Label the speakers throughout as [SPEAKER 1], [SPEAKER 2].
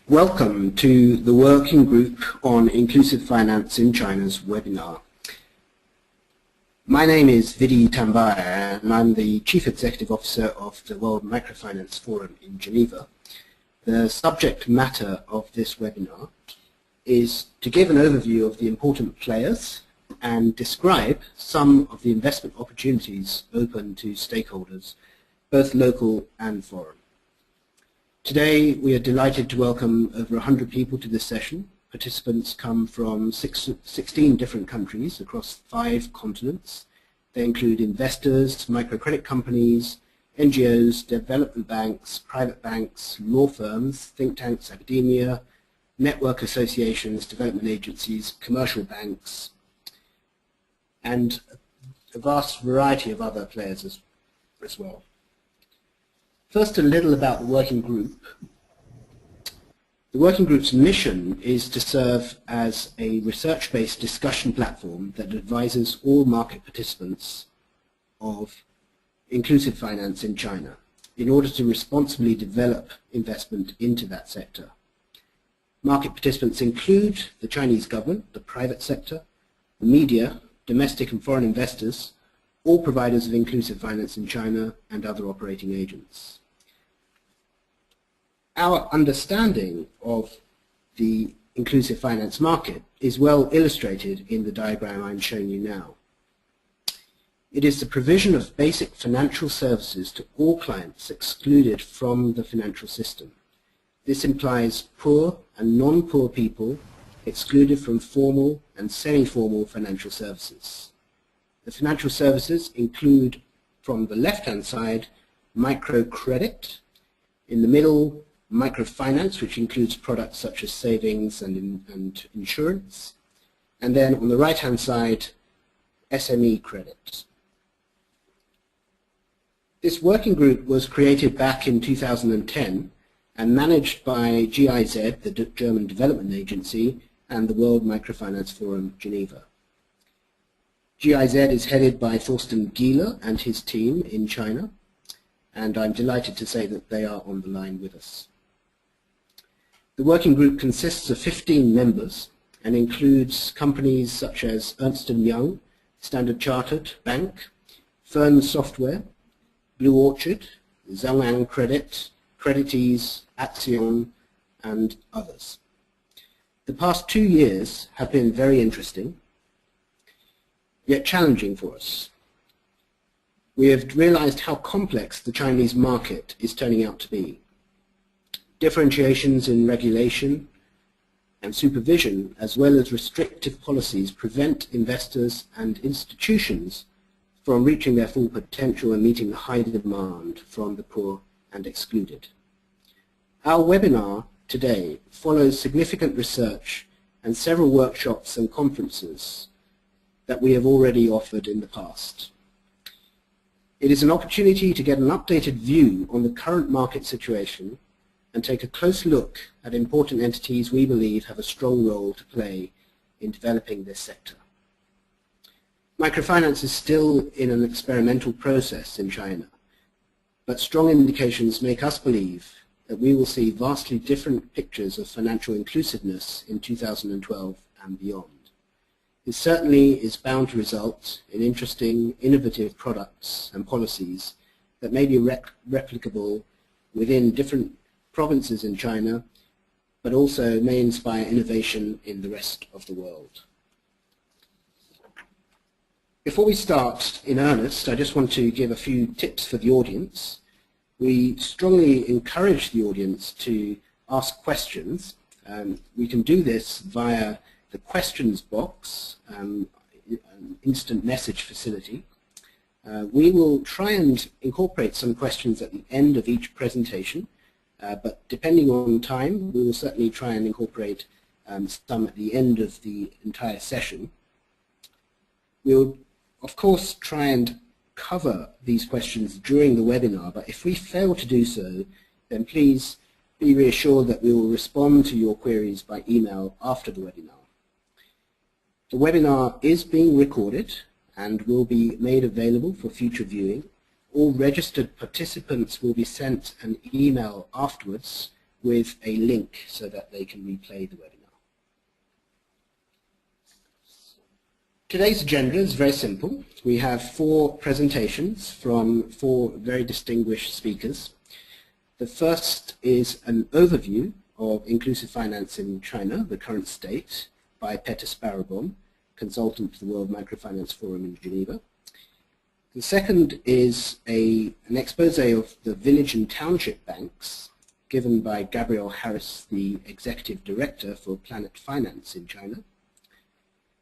[SPEAKER 1] Welcome to the Working Group on Inclusive Finance in China's webinar. My name is Vidi Tambaya and I'm the Chief Executive Officer of the World Microfinance Forum in Geneva. The subject matter of this webinar is to give an overview of the important players and describe some of the investment opportunities open to stakeholders, both local and foreign. Today we are delighted to welcome over 100 people to this session. Participants come from 16 different countries across 5 continents. They include investors, microcredit companies, NGOs, development banks, private banks, law firms, think tanks, academia, network associations, development agencies, commercial banks, and a vast variety of other players as well. First, a little about the working group. The working group's mission is to serve as a research-based discussion platform that advises all market participants of inclusive finance in China in order to responsibly develop investment into that sector. Market participants include the Chinese government, the private sector, the media, domestic and foreign investors, all providers of inclusive finance in China, and other operating agents. Our understanding of the inclusive finance market is well illustrated in the diagram I'm showing you now. It is the provision of basic financial services to all clients excluded from the financial system. This implies poor and non-poor people excluded from formal and semi-formal financial services. The financial services include, from the left-hand side, microcredit, in the middle, microfinance, which includes products such as savings and insurance, and then on the right-hand side, SME credit. This working group was created back in 2010 and managed by GIZ, the German Development Agency, and the World Microfinance Forum Geneva. GIZ is headed by Thorsten Gieler and his team in China, and I'm delighted to say that they are on the line with us. The working group consists of 15 members and includes companies such as Ernst & Young, Standard Chartered Bank, Fern Software, Blue Orchard, Zhongyang Credit, Creditease, Axion, and others. The past 2 years have been very interesting, yet challenging for us. We have realized how complex the Chinese market is turning out to be. Differentiations in regulation and supervision, as well as restrictive policies, prevent investors and institutions from reaching their full potential and meeting the high demand from the poor and excluded. Our webinar today follows significant research and several workshops and conferences that we have already offered in the past. It is an opportunity to get an updated view on the current market situation and take a close look at important entities we believe have a strong role to play in developing this sector. Microfinance is still in an experimental process in China, but strong indications make us believe that we will see vastly different pictures of financial inclusiveness in 2012 and beyond. It certainly is bound to result in interesting, innovative products and policies that may be replicable within different provinces in China, but also may inspire innovation in the rest of the world. Before we start in earnest, I just want to give a few tips for the audience. We strongly encourage the audience to ask questions. We can do this via the questions box, an instant message facility. We will try and incorporate some questions at the end of each presentation, but depending on time, we will certainly try and incorporate some at the end of the entire session. We will, of course, try and cover these questions during the webinar, but if we fail to do so, then please be reassured that we will respond to your queries by email after the webinar. The webinar is being recorded and will be made available for future viewing. All registered participants will be sent an email afterwards with a link so that they can replay the webinar. Today's agenda is very simple. We have 4 presentations from 4 very distinguished speakers. The first is an overview of inclusive finance in China, the current state, by Peter Sparrowbaum, consultant to the World Microfinance Forum in Geneva. The second is an expose of the village and township banks, given by Gabrielle Harris, the Executive Director for Planet Finance in China.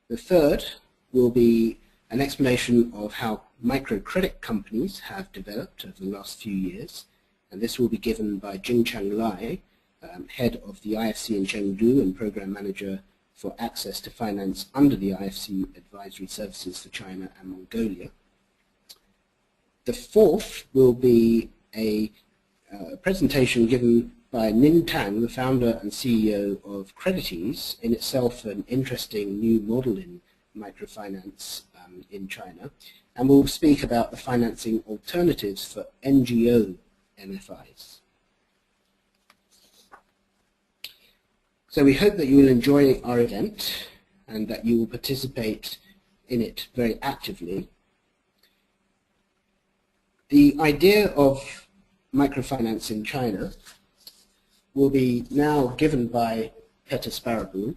[SPEAKER 1] The third will be an explanation of how microcredit companies have developed over the last few years, and this will be given by Jingchang Lai, head of the IFC in Chengdu and program manager for access to finance under the IFC Advisory Services for China and Mongolia. The fourth will be a presentation given by Nin Tang, the founder and CEO of Credities, in itself an interesting new model in microfinance in China, and we'll speak about the financing alternatives for NGO MFIs. So we hope that you will enjoy our event and that you will participate in it very actively. The idea of microfinance in China will be now given by Peter Sparrowbaum.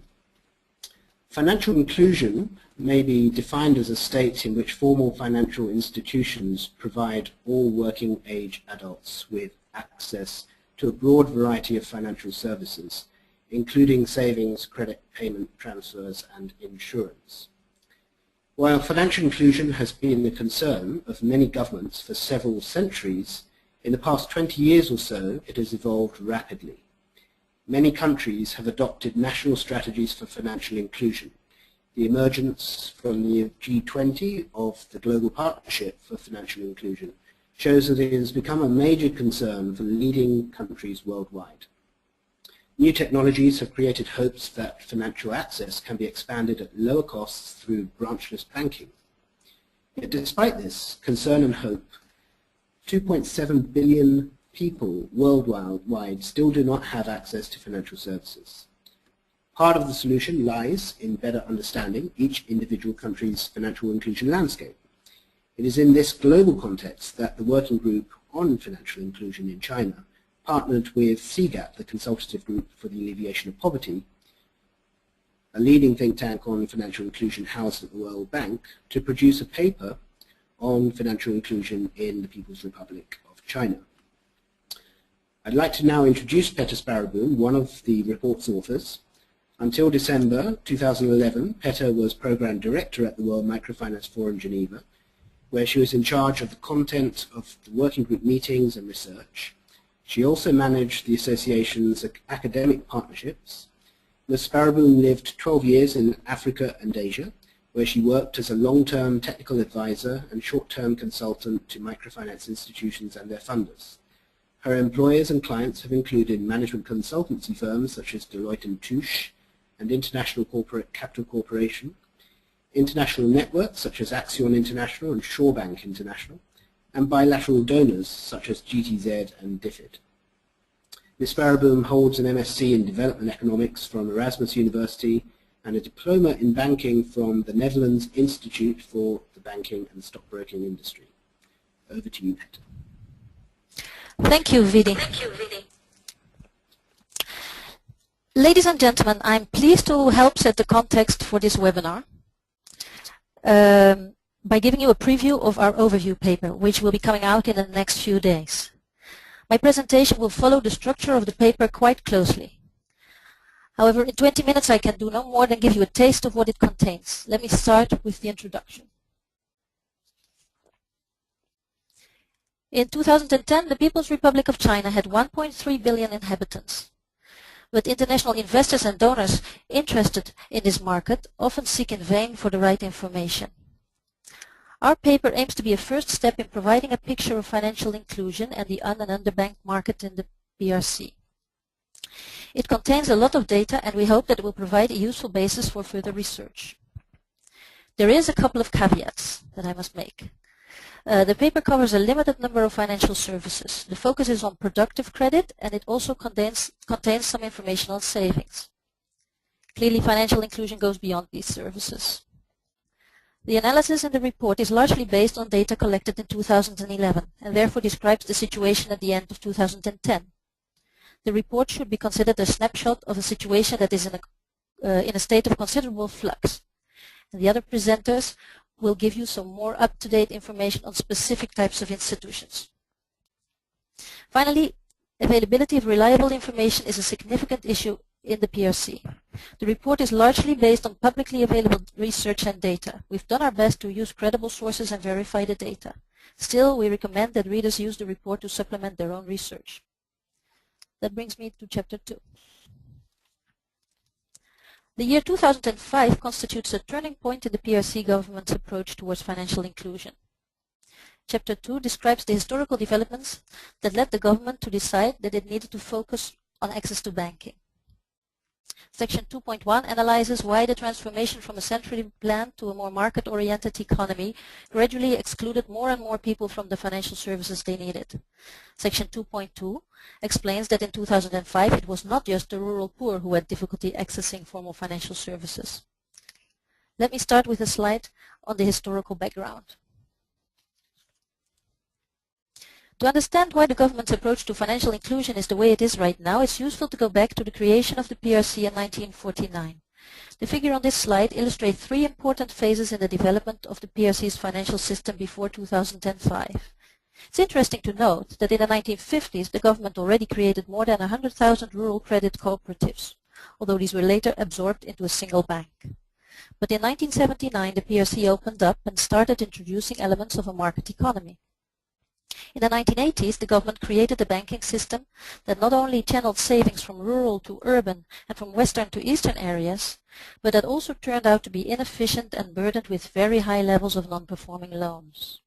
[SPEAKER 1] Financial inclusion may be defined as a state in which formal financial institutions provide all working-age adults with access to a broad variety of financial services, including savings, credit, payment, transfers, and insurance. While financial inclusion has been the concern of many governments for several centuries, in the past 20 years or so, it has evolved rapidly. Many countries have adopted national strategies for financial inclusion. The emergence from the G20 of the Global Partnership for Financial Inclusion shows that it has become a major concern for leading countries worldwide. New technologies have created hopes that financial access can be expanded at lower costs through branchless banking. Yet despite this concern and hope, 2.7 billion people worldwide still do not have access to financial services. Part of the solution lies in better understanding each individual country's financial inclusion landscape. It is in this global context that the Working Group on Financial Inclusion in China partnered with CGAP, the Consultative Group for the Alleviation of Poverty, a leading think tank on financial inclusion housed at the World Bank, to produce a paper on financial inclusion in the People's Republic of China. I'd like to now introduce Peter Sparrowbaum, one of the report's authors. Until December 2011, Peter was Program Director at the World Microfinance Forum Geneva, where she was in charge of the content of the working group meetings and research. She also managed the association's academic partnerships. Ms. Sparrowbaum lived 12 years in Africa and Asia, where she worked as a long-term technical advisor and short-term consultant to microfinance institutions and their funders. Her employers and clients have included management consultancy firms such as Deloitte & Touche and International Corporate Capital Corporation, international networks such as Axion International and Shorebank International, and bilateral donors such as GTZ and DFID. Ms. Sparrowbaum holds an MSc in Development Economics from Erasmus University and a diploma in banking from the Netherlands Institute for the Banking and Stockbroking Industry. Over to you, Peter.
[SPEAKER 2] Thank you, Vidi. Ladies and gentlemen, I'm pleased to help set the context for this webinar by giving you a preview of our overview paper, which will be coming out in the next few days. My presentation will follow the structure of the paper quite closely. However, in 20 minutes I can do no more than give you a taste of what it contains. Let me start with the introduction. In 2010, the People's Republic of China had 1.3 billion inhabitants. But international investors and donors interested in this market often seek in vain for the right information. Our paper aims to be a first step in providing a picture of financial inclusion and the and underbanked market in the PRC. It contains a lot of data, and we hope that it will provide a useful basis for further research. There is a couple of caveats that I must make. The paper covers a limited number of financial services. The focus is on productive credit, and it also contains some information on savings. Clearly, financial inclusion goes beyond these services. The analysis in the report is largely based on data collected in 2011 and therefore describes the situation at the end of 2010. The report should be considered a snapshot of a situation that is in a state of considerable flux. And the other presenters will give you some more up-to-date information on specific types of institutions. Finally, availability of reliable information is a significant issue in the PRC. The report is largely based on publicly available research and data. We've done our best to use credible sources and verify the data. Still, we recommend that readers use the report to supplement their own research. That brings me to Chapter 2. The year 2005 constitutes a turning point in the PRC government's approach towards financial inclusion. Chapter 2 describes the historical developments that led the government to decide that it needed to focus on access to banking. Section 2.1 analyzes why the transformation from a centrally planned to a more market-oriented economy gradually excluded more and more people from the financial services they needed. Section 2.2 explains that in 2005 it was not just the rural poor who had difficulty accessing formal financial services. Let me start with a slide on the historical background. To understand why the government's approach to financial inclusion is the way it is right now, it's useful to go back to the creation of the PRC in 1949. The figure on this slide illustrates three important phases in the development of the PRC's financial system before 2005. It's interesting to note that in the 1950s the government already created more than 100,000 rural credit cooperatives, although these were later absorbed into a single bank. But in 1979 the PRC opened up and started introducing elements of a market economy. In the 1980s, the government created a banking system that not only channeled savings from rural to urban and from western to eastern areas, but that also turned out to be inefficient and burdened with very high levels of non-performing loans.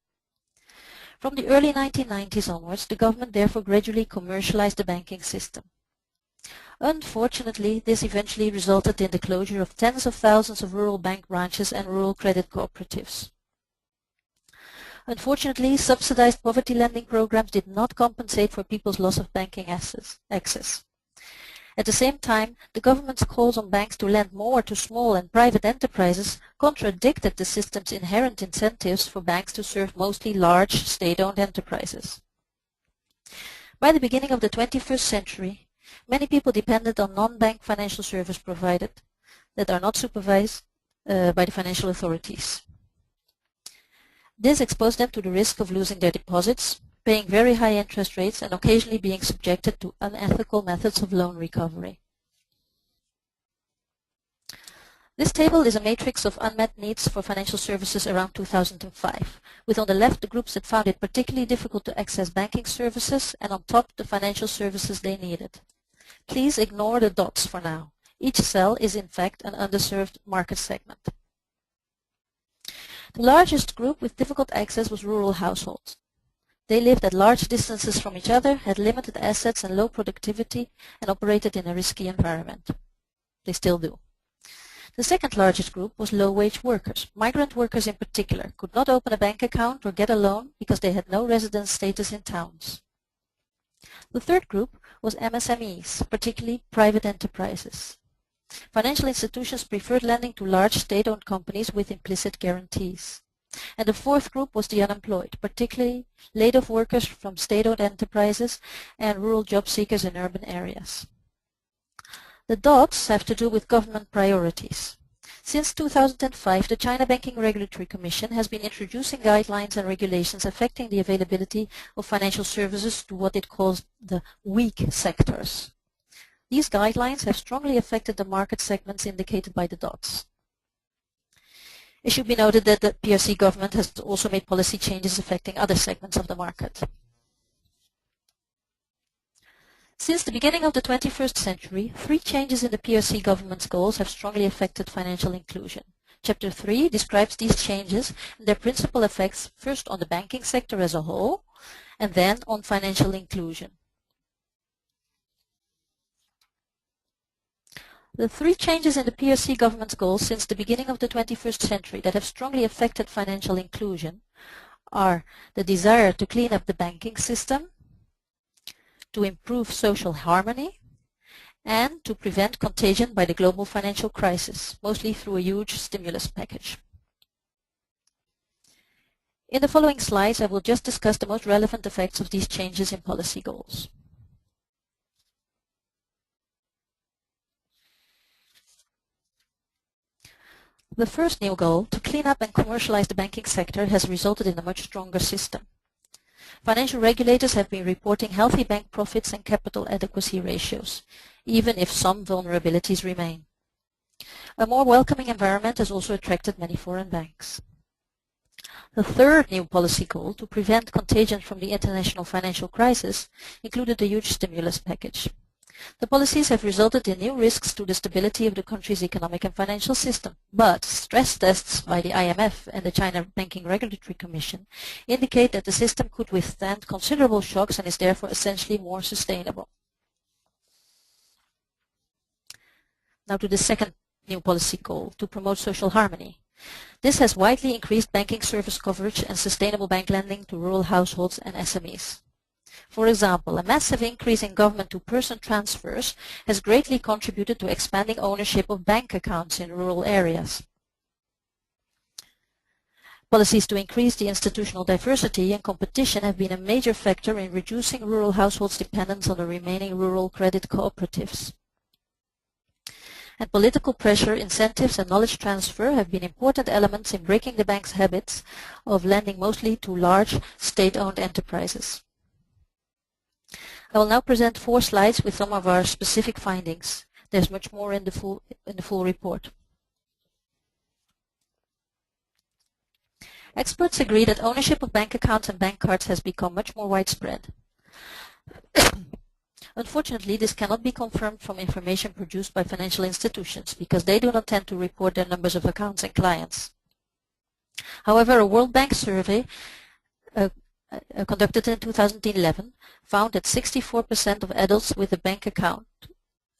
[SPEAKER 2] From the early 1990s onwards, the government therefore gradually commercialized the banking system. Unfortunately, this eventually resulted in the closure of tens of thousands of rural bank branches and rural credit cooperatives. Unfortunately, subsidized poverty lending programs did not compensate for people's loss of banking access. At the same time, the government's calls on banks to lend more to small and private enterprises contradicted the system's inherent incentives for banks to serve mostly large state-owned enterprises. By the beginning of the 21st century, many people depended on non-bank financial service providers that are not supervised by the financial authorities. This exposed them to the risk of losing their deposits, paying very high interest rates, and occasionally being subjected to unethical methods of loan recovery. This table is a matrix of unmet needs for financial services around 2005, with on the left the groups that found it particularly difficult to access banking services, and on top the financial services they needed. Please ignore the dots for now. Each cell is in fact an underserved market segment. The largest group with difficult access was rural households. They lived at large distances from each other, had limited assets and low productivity, and operated in a risky environment. They still do. The second largest group was low-wage workers. Migrant workers in particular could not open a bank account or get a loan because they had no residence status in towns. The third group was MSMEs, particularly private enterprises. Financial institutions preferred lending to large state-owned companies with implicit guarantees. And the fourth group was the unemployed, particularly laid-off workers from state-owned enterprises and rural job seekers in urban areas. The dots have to do with government priorities. Since 2005, the China Banking Regulatory Commission has been introducing guidelines and regulations affecting the availability of financial services to what it calls the weak sectors. These guidelines have strongly affected the market segments indicated by the dots. It should be noted that the PRC government has also made policy changes affecting other segments of the market. Since the beginning of the 21st century, three changes in the PRC government's goals have strongly affected financial inclusion. Chapter 3 describes these changes and their principal effects first on the banking sector as a whole and then on financial inclusion. The three changes in the PRC government's goals since the beginning of the 21st century that have strongly affected financial inclusion are the desire to clean up the banking system, to improve social harmony, and to prevent contagion by the global financial crisis, mostly through a huge stimulus package. In the following slides, I will just discuss the most relevant effects of these changes in policy goals. The first new goal, to clean up and commercialize the banking sector, has resulted in a much stronger system. Financial regulators have been reporting healthy bank profits and capital adequacy ratios, even if some vulnerabilities remain. A more welcoming environment has also attracted many foreign banks. The third new policy goal, to prevent contagion from the international financial crisis, included the huge stimulus package. The policies have resulted in new risks to the stability of the country's economic and financial system, but stress tests by the IMF and the China Banking Regulatory Commission indicate that the system could withstand considerable shocks and is therefore essentially more sustainable. Now to the second new policy goal, to promote social harmony. This has widely increased banking service coverage and sustainable bank lending to rural households and SMEs. For example, a massive increase in government-to-person transfers has greatly contributed to expanding ownership of bank accounts in rural areas. Policies to increase the institutional diversity and competition have been a major factor in reducing rural households' dependence on the remaining rural credit cooperatives. And political pressure, incentives and knowledge transfer have been important elements in breaking the bank's habits of lending mostly to large state-owned enterprises. I will now present 4 slides with some of our specific findings. There's much more in the full report. Experts agree that ownership of bank accounts and bank cards has become much more widespread. Unfortunately, this cannot be confirmed from information produced by financial institutions because they do not tend to report their numbers of accounts and clients. However, a World Bank survey conducted in 2011 found that 64% of adults with a bank account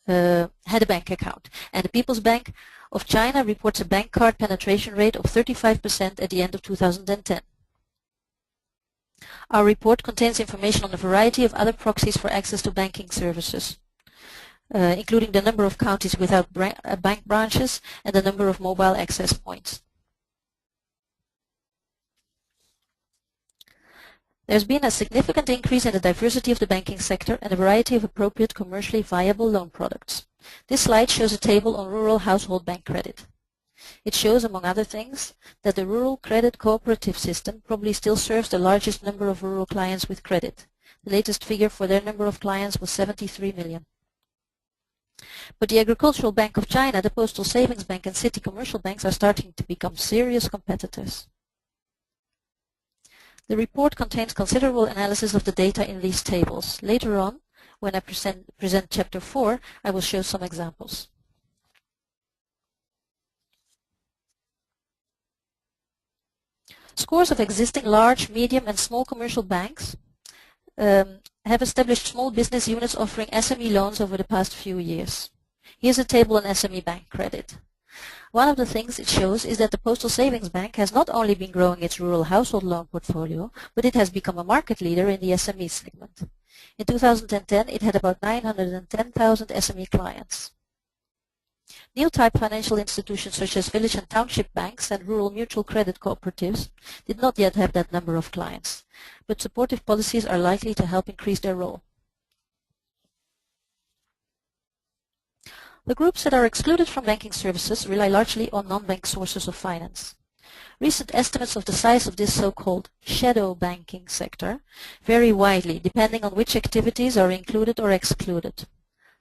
[SPEAKER 2] had a bank account, and the People's Bank of China reports a bank card penetration rate of 35% at the end of 2010. Our report contains information on a variety of other proxies for access to banking services, including the number of counties without bank branches and the number of mobile access points. There's been a significant increase in the diversity of the banking sector and a variety of appropriate commercially viable loan products. This slide shows a table on rural household bank credit. It shows, among other things, that the rural credit cooperative system probably still serves the largest number of rural clients with credit. The latest figure for their number of clients was 73 million. But the Agricultural Bank of China, the Postal Savings Bank and city commercial banks are starting to become serious competitors. The report contains considerable analysis of the data in these tables. Later on, when I present Chapter 4, I will show some examples. Scores of existing large, medium and small commercial banks have established small business units offering SME loans over the past few years. Here's a table on SME bank credit. One of the things it shows is that the Postal Savings Bank has not only been growing its rural household loan portfolio, but it has become a market leader in the SME segment. In 2010, it had about 910,000 SME clients. New type financial institutions such as village and township banks and rural mutual credit cooperatives did not yet have that number of clients, but supportive policies are likely to help increase their role. The groups that are excluded from banking services rely largely on non-bank sources of finance. Recent estimates of the size of this so-called shadow banking sector vary widely depending on which activities are included or excluded.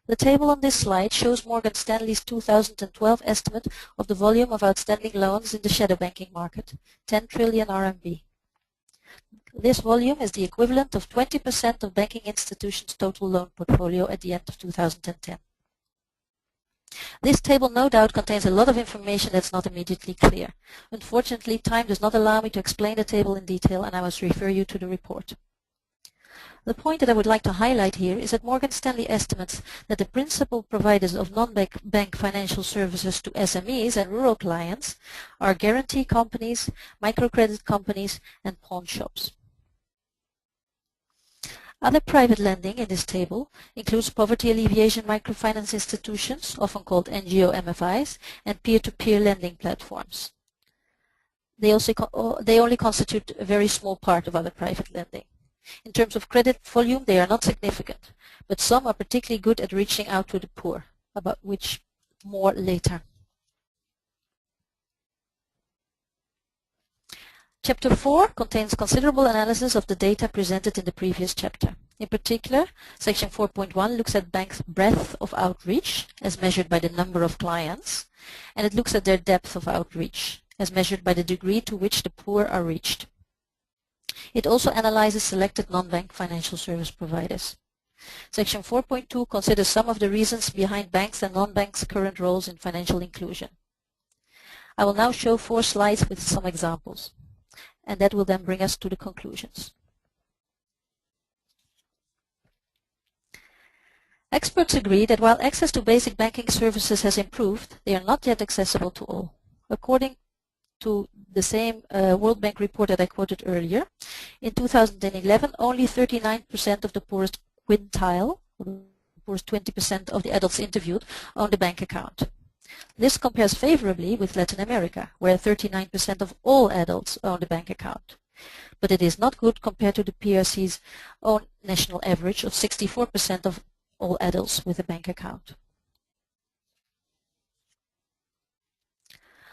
[SPEAKER 2] The table on this slide shows Morgan Stanley's 2012 estimate of the volume of outstanding loans in the shadow banking market, 10 trillion RMB. This volume is the equivalent of 20% of banking institutions' total loan portfolio at the end of 2010. This table no doubt contains a lot of information that's not immediately clear. Unfortunately, time does not allow me to explain the table in detail, and I must refer you to the report. The point that I would like to highlight here is that Morgan Stanley estimates that the principal providers of non-bank financial services to SMEs and rural clients are guarantee companies, microcredit companies, and pawn shops. Other private lending in this table includes poverty alleviation microfinance institutions, often called NGO MFIs, and peer-to-peer lending platforms. They only constitute a very small part of other private lending. In terms of credit volume, they are not significant, but some are particularly good at reaching out to the poor, about which more later. Chapter 4 contains considerable analysis of the data presented in the previous chapter. In particular, section 4.1 looks at banks' breadth of outreach as measured by the number of clients, and it looks at their depth of outreach as measured by the degree to which the poor are reached. It also analyzes selected non-bank financial service providers. Section 4.2 considers some of the reasons behind banks and non-banks' current roles in financial inclusion. I will now show 4 slides with some examples, and that will then bring us to the conclusions. Experts agree that while access to basic banking services has improved, they are not yet accessible to all. According to the same World Bank report that I quoted earlier, in 2011 only 39% of the poorest quintile, the poorest 20% of the adults interviewed, owned a bank account. This compares favorably with Latin America, where 39% of all adults owned a bank account. But it is not good compared to the PRC's own national average of 64% of all adults with a bank account.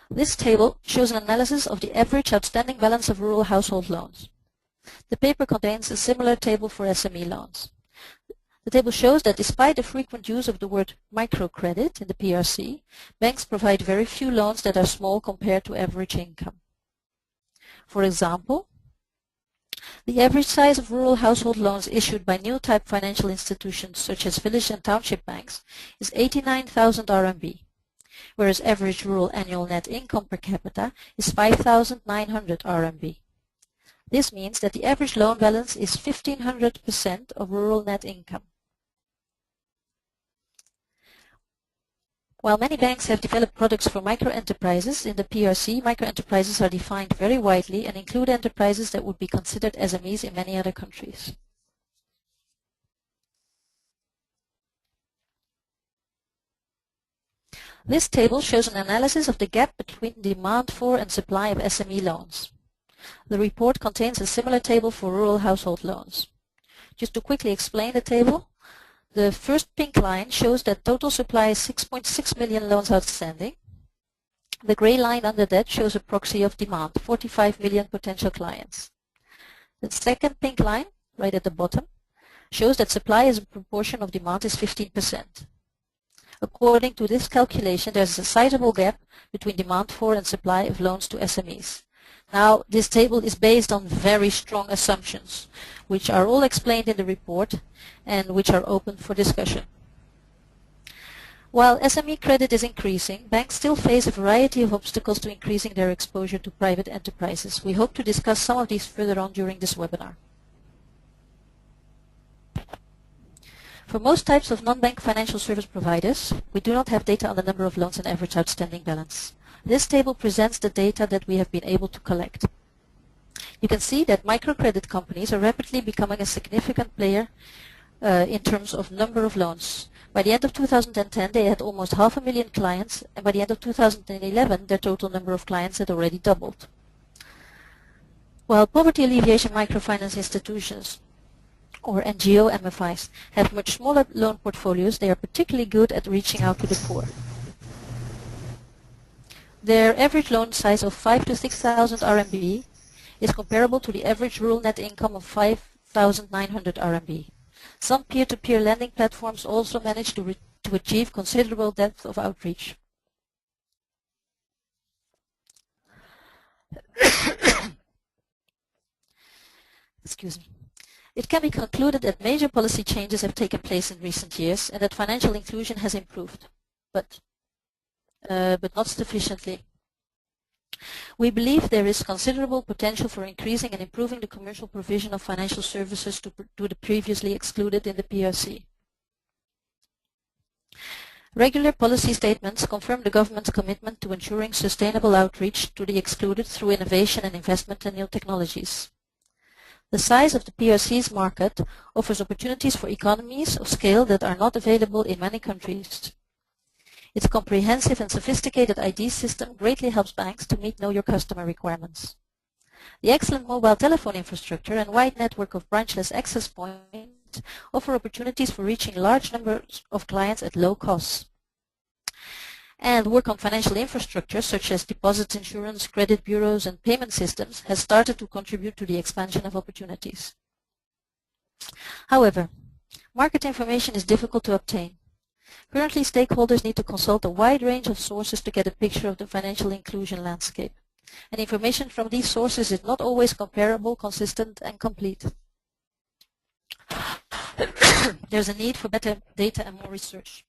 [SPEAKER 2] This table shows an analysis of the average outstanding balance of rural household loans. The paper contains a similar table for SME loans. The table shows that despite the frequent use of the word microcredit in the PRC, banks provide very few loans that are small compared to average income. For example, the average size of rural household loans issued by new type financial institutions such as village and township banks is 89,000 RMB, whereas average rural annual net income per capita is 5,900 RMB. This means that the average loan balance is 1,500% of rural net income. While many banks have developed products for microenterprises, in the PRC, microenterprises are defined very widely and include enterprises that would be considered SMEs in many other countries. This table shows an analysis of the gap between demand for and supply of SME loans. The report contains a similar table for rural household loans. Just to quickly explain the table, the first pink line shows that total supply is 6.6 million loans outstanding. The gray line under that shows a proxy of demand, 45 million potential clients. The second pink line, right at the bottom, shows that supply as a proportion of demand is 15%. According to this calculation, there is a sizable gap between demand for and supply of loans to SMEs. Now, this table is based on very strong assumptions, which are all explained in the report and which are open for discussion. While SME credit is increasing, banks still face a variety of obstacles to increasing their exposure to private enterprises. We hope to discuss some of these further on during this webinar. For most types of non-bank financial service providers, we do not have data on the number of loans and average outstanding balance. This table presents the data that we have been able to collect. You can see that microcredit companies are rapidly becoming a significant player in terms of number of loans. By the end of 2010, they had almost 500,000 clients, and by the end of 2011, their total number of clients had already doubled. While poverty alleviation microfinance institutions, or NGO MFIs, have much smaller loan portfolios, they are particularly good at reaching out to the poor. Their average loan size of 5,000 to 6,000 RMB is comparable to the average rural net income of 5,900 RMB. Some peer-to-peer lending platforms also manage to achieve considerable depth of outreach. Excuse me. It can be concluded that major policy changes have taken place in recent years and that financial inclusion has improved, but not sufficiently. We believe there is considerable potential for increasing and improving the commercial provision of financial services to the previously excluded in the PRC. Regular policy statements confirm the government's commitment to ensuring sustainable outreach to the excluded through innovation and investment in new technologies. The size of the PRC's market offers opportunities for economies of scale that are not available in many countries. Its comprehensive and sophisticated ID system greatly helps banks to meet Know Your Customer requirements. The excellent mobile telephone infrastructure and wide network of branchless access points offer opportunities for reaching large numbers of clients at low costs. And work on financial infrastructure such as deposit insurance, credit bureaus and payment systems has started to contribute to the expansion of opportunities. However, market information is difficult to obtain. Currently, stakeholders need to consult a wide range of sources to get a picture of the financial inclusion landscape. And information from these sources is not always comparable, consistent, and complete. There's a need for better data and more research.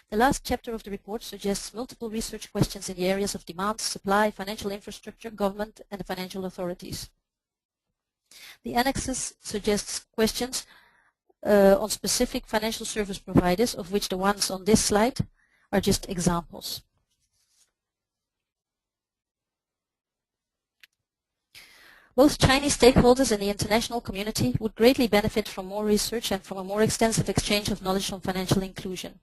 [SPEAKER 2] The last chapter of the report suggests multiple research questions in the areas of demand, supply, financial infrastructure, government, and the financial authorities. The annexes suggests questions on specific financial service providers, of which the ones on this slide are just examples. Both Chinese stakeholders and the international community would greatly benefit from more research and from a more extensive exchange of knowledge on financial inclusion.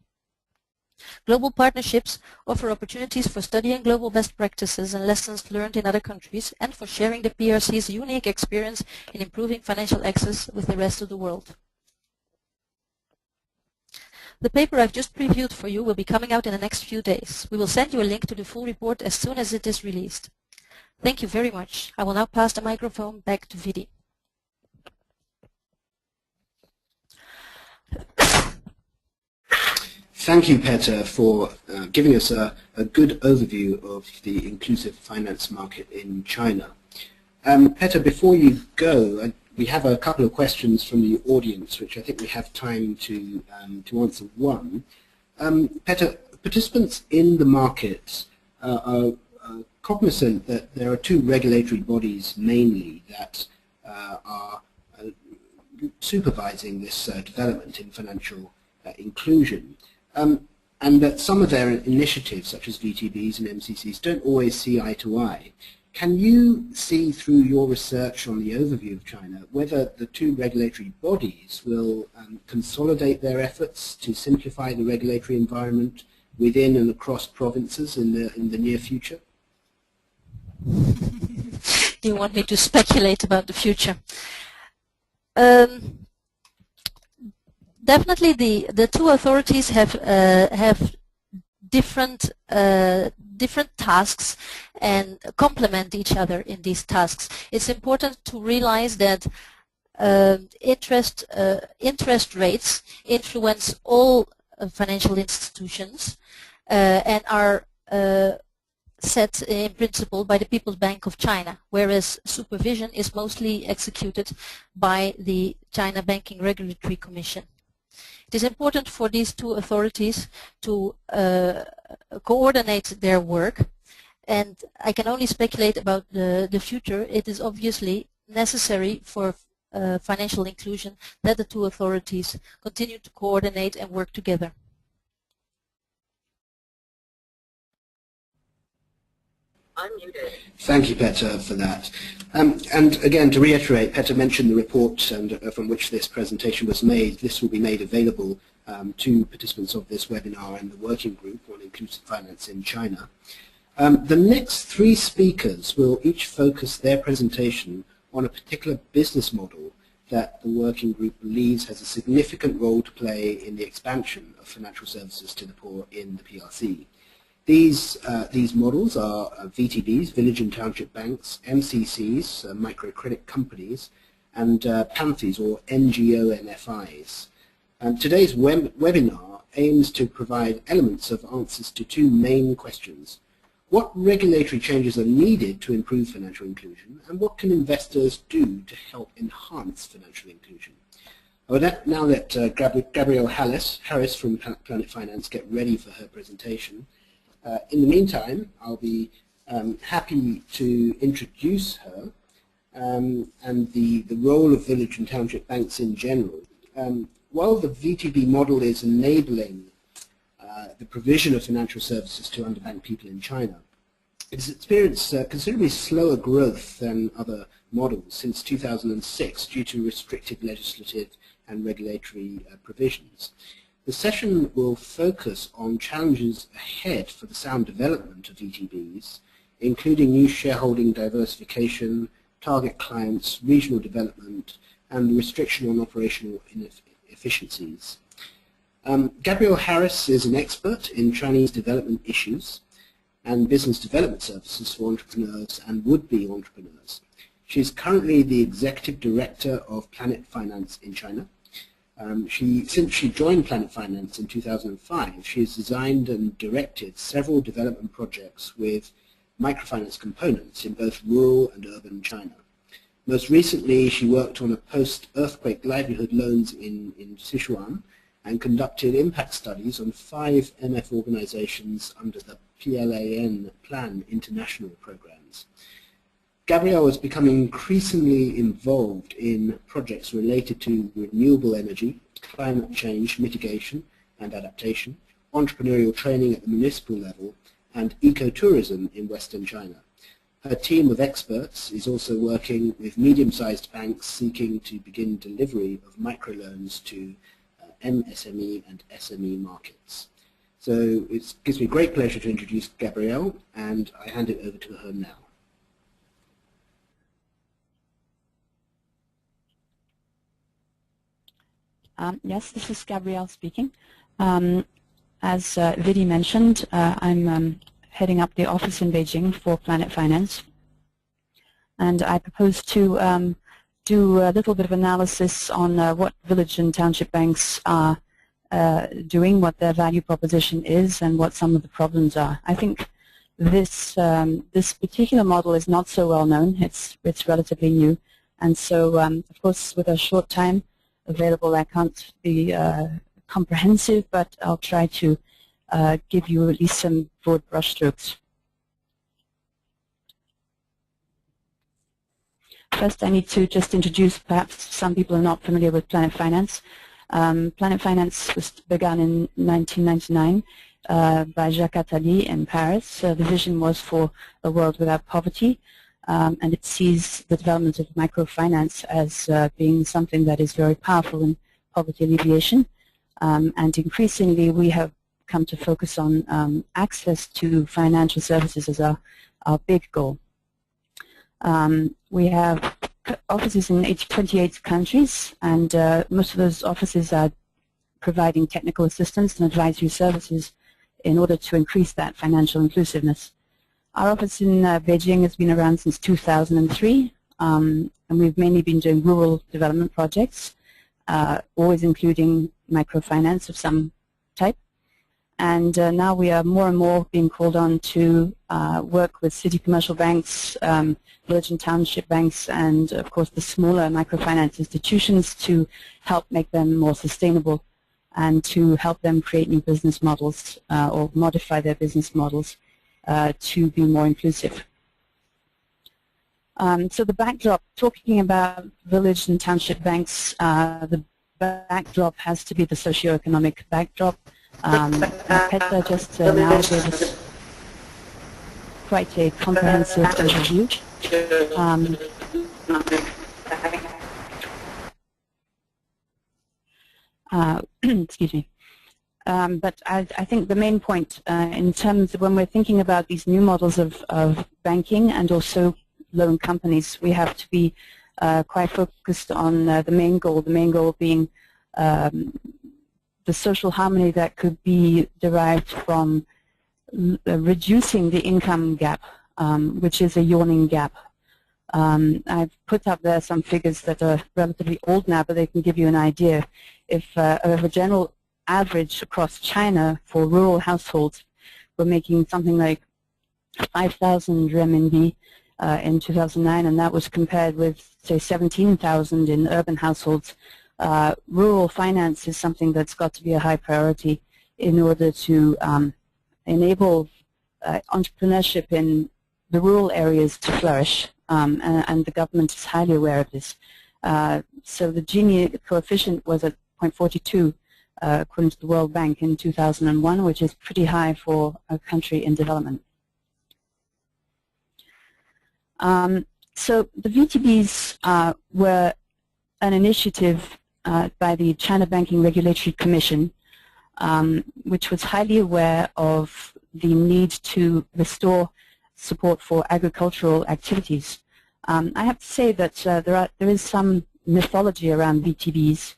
[SPEAKER 2] Global partnerships offer opportunities for studying global best practices and lessons learned in other countries and for sharing the PRC's unique experience in improving financial access with the rest of the world. The paper I've just previewed for you will be coming out in the next few days. We will send you a link to the full report as soon as it is released. Thank you very much. I will now pass the microphone back to Vidi.
[SPEAKER 1] Thank you, Peter, for giving us a good overview of the inclusive finance market in China. Peter, before you go, we have a couple of questions from the audience, which I think we have time to answer. One, Peter, participants in the market are cognizant that there are two regulatory bodies mainly that are supervising this development in financial inclusion, and that some of their initiatives, such as VTBs and MCCs, don't always see eye to eye. Can you see through your research on the overview of China whether the two regulatory bodies will consolidate their efforts to simplify the regulatory environment within and across provinces in the near future?
[SPEAKER 2] Do you want me to speculate about the future? Definitely the two authorities have different tasks and complement each other in these tasks. It's important to realize that interest rates influence all financial institutions and are set in principle by the People's Bank of China, whereas supervision is mostly executed by the China Banking Regulatory Commission. It is important for these two authorities to coordinate their work, and I can only speculate about the future. It is obviously necessary for financial inclusion that the two authorities continue to coordinate and work together.
[SPEAKER 1] Unmuted. Thank you, Peter, for that. And again, to reiterate, Peter mentioned the report and from which this presentation was made. This will be made available to participants of this webinar and the working group on inclusive finance in China. The next three speakers will each focus their presentation on a particular business model that the working group believes has a significant role to play in the expansion of financial services to the poor in the PRC. These models are VTBs, Village and Township Banks, MCCs, microcredit companies, and PANFIs, or NGO-MFIs. Today's webinar aims to provide elements of answers to two main questions. What regulatory changes are needed to improve financial inclusion, and what can investors do to help enhance financial inclusion? I would now let Gabrielle Harris from Planet Finance get ready for her presentation. In the meantime, I'll be happy to introduce her and the role of village and township banks in general. While the VTB model is enabling the provision of financial services to underbanked people in China, it has experienced considerably slower growth than other models since 2006 due to restrictive legislative and regulatory provisions. The session will focus on challenges ahead for the sound development of VTBs, including new shareholding diversification, target clients, regional development, and the restriction on operational inefficiencies. Gabrielle Harris is an expert in Chinese development issues and business development services for entrepreneurs and would-be entrepreneurs. She is currently the Executive Director of Planet Finance in China. Since she joined Planet Finance in 2005, she has designed and directed several development projects with microfinance components in both rural and urban China. Most recently, she worked on a post-earthquake livelihood loans in Sichuan and conducted impact studies on 5 MF organizations under the PLAN Plan International programs. Gabrielle is becoming increasingly involved in projects related to renewable energy, climate change mitigation and adaptation, entrepreneurial training at the municipal level, and ecotourism in Western China. Her team of experts is also working with medium-sized banks seeking to begin delivery of microloans to MSME and SME markets. So it gives me great pleasure to introduce Gabrielle, and I hand it over to her now.
[SPEAKER 3] Yes, this is Gabrielle speaking. As Vidi mentioned, I'm heading up the office in Beijing for Planet Finance, and I propose to do a little bit of analysis on what village and township banks are doing, what their value proposition is, and what some of the problems are. I think this this particular model is not so well known. It's relatively new, and so of course with a short time available, I can't be comprehensive, but I'll try to give you at least some broad brushstrokes. First, I need to just introduce, perhaps some people are not familiar with Planet Finance. Planet Finance was begun in 1999 by Jacques Attali in Paris. The vision was for a world without poverty, and it sees the development of microfinance as being something that is very powerful in poverty alleviation. And increasingly, we have come to focus on access to financial services as our big goal. We have offices in 28 countries, and most of those offices are providing technical assistance and advisory services in order to increase that financial inclusiveness. Our office in Beijing has been around since 2003, and we've mainly been doing rural development projects, always including microfinance of some type. And now we are more and more being called on to work with city commercial banks, village and township banks, and of course the smaller microfinance institutions to help make them more sustainable and to help them create new business models or modify their business models to be more inclusive. So the backdrop, talking about village and township banks, the backdrop has to be the socioeconomic backdrop. Petra just now gave us quite a comprehensive overview. Excuse me. But I think the main point in terms of when we're thinking about these new models of banking and also loan companies, we have to be quite focused on the main goal being the social harmony that could be derived from reducing the income gap, which is a yawning gap. I've put up there some figures that are relatively old now, but they can give you an idea. If a general average across China for rural households, we're making something like 5,000 renminbi in 2009, and that was compared with, say, 17,000 in urban households. Rural finance is something that's got to be a high priority in order to enable entrepreneurship in the rural areas to flourish, and the government is highly aware of this. So the Gini coefficient was at 0.42 according to the World Bank in 2001, which is pretty high for a country in development. So the VTBs were an initiative by the China Banking Regulatory Commission, which was highly aware of the need to restore support for agricultural activities. I have to say that there is some mythology around VTBs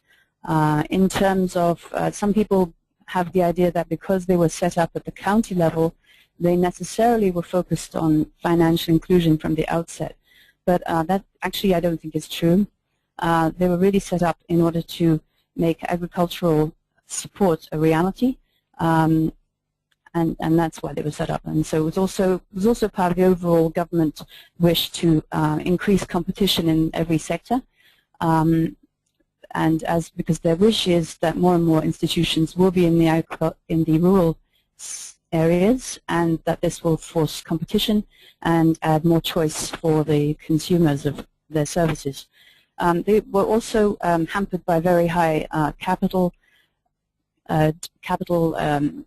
[SPEAKER 3] in terms of some people have the idea that because they were set up at the county level, they necessarily were focused on financial inclusion from the outset. But that actually I don't think is true. They were really set up in order to make agricultural support a reality, and that's why they were set up. And so it was also part of the overall government wish to increase competition in every sector, and because their wish is that more and more institutions will be in the rural areas, and that this will force competition and add more choice for the consumers of their services. They were also hampered by very high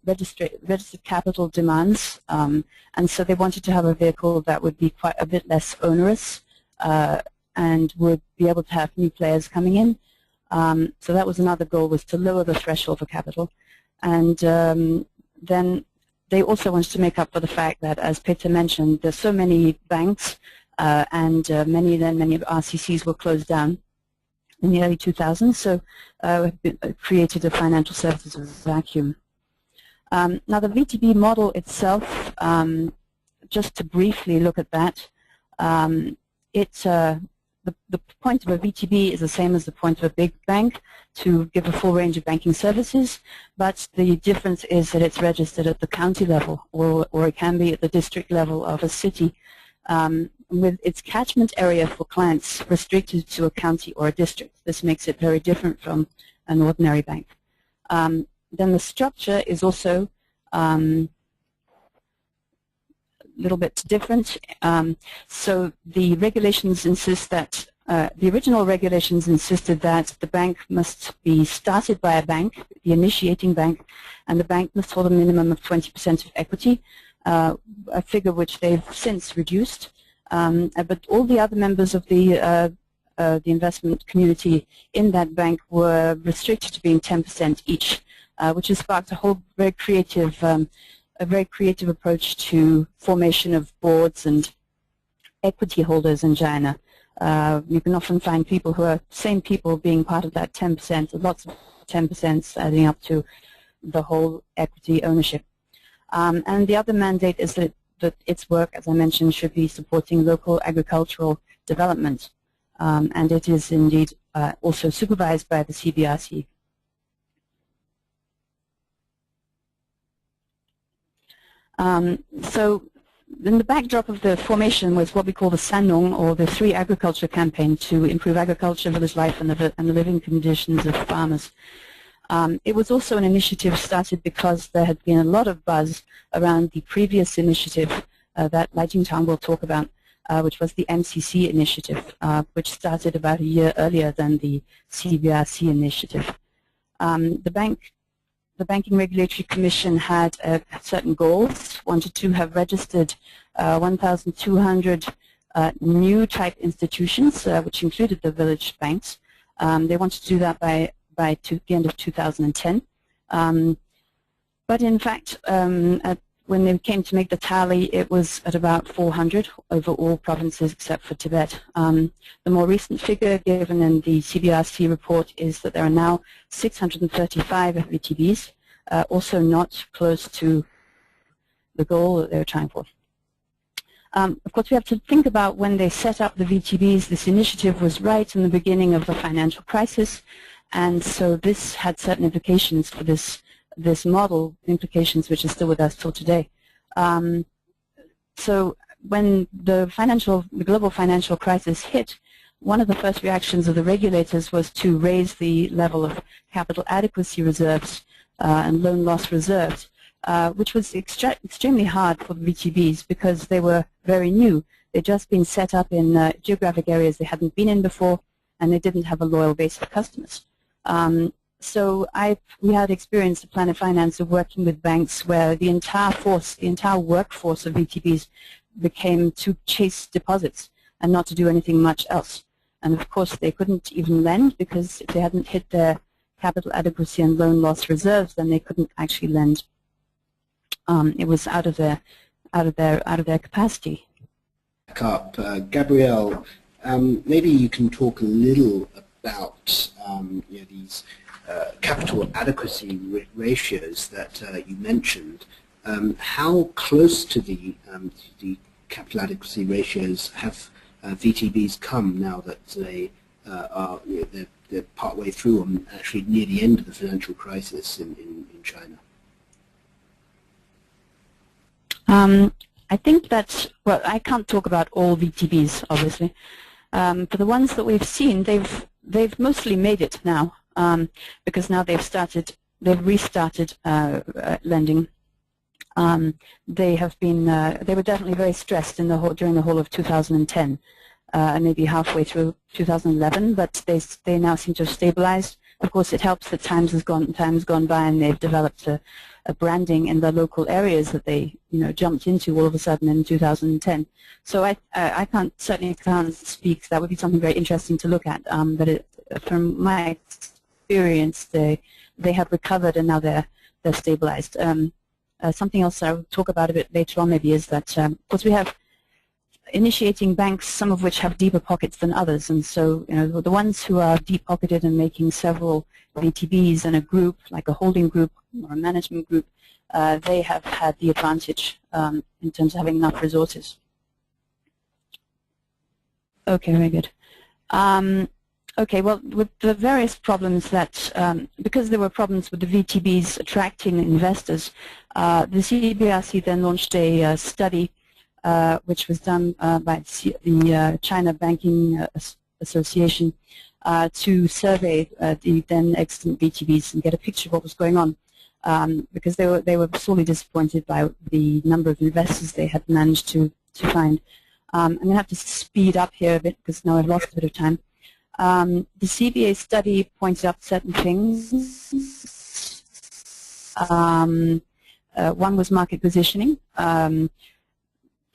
[SPEAKER 3] registered capital demands, and so they wanted to have a vehicle that would be quite a bit less onerous and would be able to have new players coming in. So that was another goal, was to lower the threshold for capital. And then they also wanted to make up for the fact that, as Peter mentioned, there's so many banks and many of RCCs were closed down in the early 2000s, so created a financial services vacuum. Now the VTB model itself, just to briefly look at that, the point of a VTB is the same as the point of a big bank, to give a full range of banking services, but the difference is that it's registered at the county level, or it can be at the district level of a city, with its catchment area for clients restricted to a county or a district. This makes it very different from an ordinary bank. Then the structure is also a little bit different. So the regulations insist that, the original regulations insisted that the bank must be started by a bank, the initiating bank, and the bank must hold a minimum of 20% of equity, a figure which they've since reduced. But all the other members of the investment community in that bank were restricted to being 10% each, which has sparked a whole very creative approach to formation of boards and equity holders in China. You can often find people who are same people being part of that 10%, lots of 10% adding up to the whole equity ownership. And the other mandate is that its work, as I mentioned, should be supporting local agricultural development, and it is indeed also supervised by the CBRC. So in the backdrop of the formation was what we call the Sannong, or the Three Agriculture Campaign, to improve agriculture, village life, and the living conditions of farmers. It was also an initiative started because there had been a lot of buzz around the previous initiative that Lai Jingtang will talk about, which was the MCC initiative, which started about a year earlier than the CBRC initiative. The Banking Regulatory Commission had certain goals, wanted to have registered 1,200 new type institutions, which included the village banks. They wanted to do that by the end of 2010. But in fact, when they came to make the tally, it was at about 400 over all provinces except for Tibet. The more recent figure given in the CBRC report is that there are now 635 VTBs, also not close to the goal that they were trying for. Of course, we have to think about when they set up the VTBs. This initiative was right in the beginning of the financial crisis, and so this had certain implications for this model, implications which are still with us till today. So when the global financial crisis hit, one of the first reactions of the regulators was to raise the level of capital adequacy reserves and loan loss reserves, which was extremely hard for the VTBs because they were very new. They'd just been set up in geographic areas they hadn't been in before, and they didn't have a loyal base of customers. So we had experience at Planet Finance of working with banks where the entire workforce of VTBs became to chase deposits and not to do anything much else. And of course, they couldn't even lend because if they hadn't hit their capital adequacy and loan loss reserves, then they couldn't actually lend. It was out of their capacity.
[SPEAKER 1] Gabrielle, maybe you can talk a little about these capital adequacy ratios that you mentioned. How close to the capital adequacy ratios have VTBs come now that they are they're partway through and actually near the end of the financial crisis in China?
[SPEAKER 3] I think that, well, I can't talk about all VTBs, obviously. For the ones that we've seen, they've mostly made it now, because now they've restarted lending. They were definitely very stressed during the whole of 2010, and maybe halfway through 2011, but they now seem to have stabilized. Of course, it helps that time has gone by and they've developed a branding in the local areas that they jumped into all of a sudden in 2010. So I certainly can't speak. That would be something very interesting to look at. But from my experience, they have recovered and now they're stabilized. Something else I'll talk about a bit later on maybe is that, of course, we have initiating banks, some of which have deeper pockets than others, and so the ones who are deep-pocketed and making several VTBs in a group, like a holding group or a management group, they have had the advantage in terms of having enough resources. Okay, very good. Okay, well, with the various problems that, because there were problems with the VTBs attracting investors, the CBRC then launched a study which was done by the China Banking Association to survey the then extant VTBs and get a picture of what was going on, because they were sorely disappointed by the number of investors they had managed to find. I'm going to have to speed up here a bit because now I've lost a bit of time. The CBA study pointed out certain things. One was market positioning.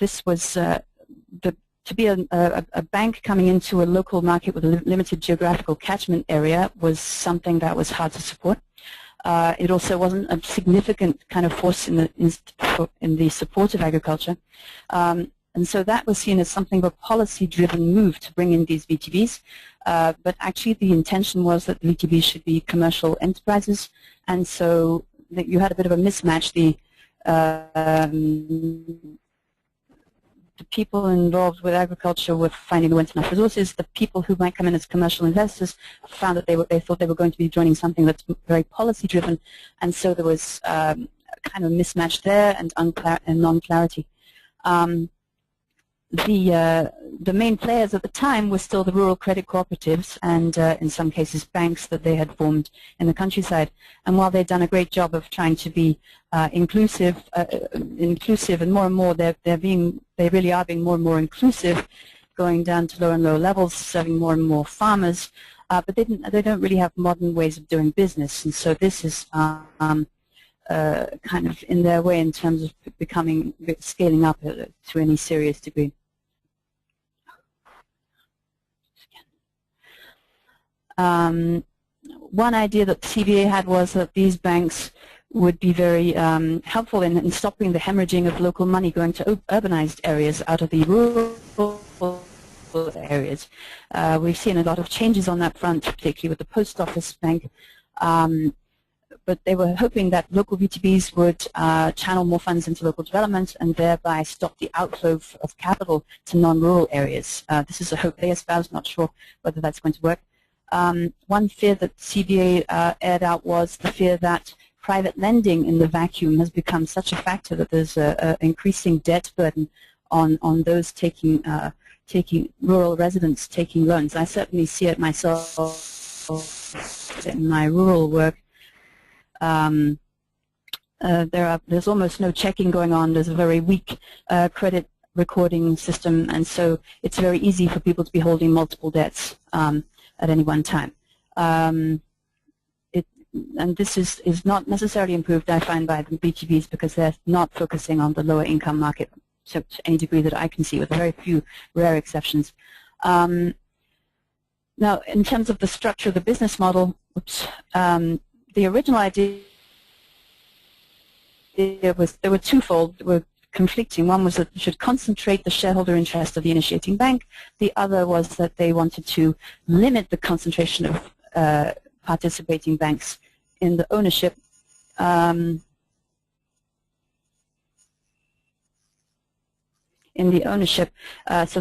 [SPEAKER 3] This was to be a bank coming into a local market with a limited geographical catchment area was something that was hard to support. It also wasn't a significant kind of force in the support of agriculture. And so that was seen as something of a policy-driven move to bring in these VTBs. But actually the intention was that VTBs should be commercial enterprises, and so that you had a bit of a mismatch. The people involved with agriculture were finding there weren't enough resources. The people who might come in as commercial investors found that they thought they were going to be joining something that's very policy-driven, and so there was kind of a mismatch there and non-clarity. The main players at the time were still the rural credit cooperatives and in some cases banks that they had formed in the countryside. And while they'd done a great job of trying to be inclusive and more they really are being more and more inclusive, going down to lower and lower levels, serving more and more farmers, but they don't really have modern ways of doing business. And so this is kind of in their way in terms of scaling up to any serious degree. One idea that the CBA had was that these banks would be very helpful in stopping the hemorrhaging of local money going to urbanized areas out of the rural areas. We've seen a lot of changes on that front, particularly with the post office bank. But they were hoping that local VTBs would channel more funds into local development and thereby stop the outflow of capital to non-rural areas. This is a hope they espouse, not sure whether that's going to work. One fear that CBA aired out was the fear that private lending in the vacuum has become such a factor that there's an increasing debt burden on those taking rural residents taking loans. I certainly see it myself in my rural work. there's almost no checking going on. There's a very weak credit recording system, and so it's very easy for people to be holding multiple debts at any one time. And this is not necessarily improved, I find, by the BTBs because they're not focusing on the lower income market to any degree that I can see, with very few rare exceptions. Now, in terms of the structure of the business model, the original idea was, they were twofold, they were conflicting. One was that it should concentrate the shareholder interest of the initiating bank. The other was that they wanted to limit the concentration of participating banks in the ownership. So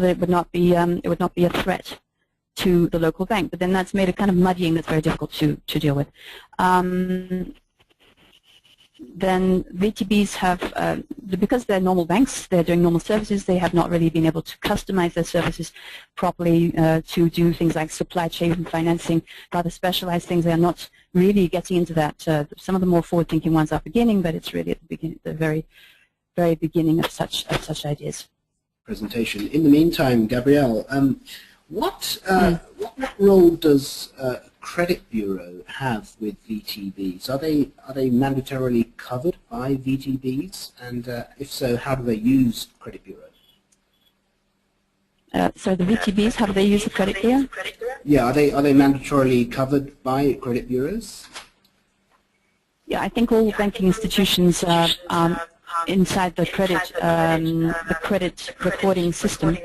[SPEAKER 3] that it would not be a threat to the local bank. But then that's made a kind of muddying that's very difficult to deal with. Then VTBs have, because they're normal banks, they're doing normal services, they have not really been able to customize their services properly to do things like supply chain financing, rather specialized things. They are not really getting into that. Some of the more forward-thinking ones are beginning, but it's really at the beginning, the very, very beginning of such ideas.
[SPEAKER 1] Presentation. In the meantime, Gabrielle, what role does credit bureau have with VTBs? Are they mandatorily covered by VTBs? And if so, how do they use credit bureau?
[SPEAKER 3] So the VTBs, how do they use the credit bureau?
[SPEAKER 1] Yeah, are they mandatorily covered by credit bureaus?
[SPEAKER 3] Yeah, I think all banking institutions are inside the credit recording system.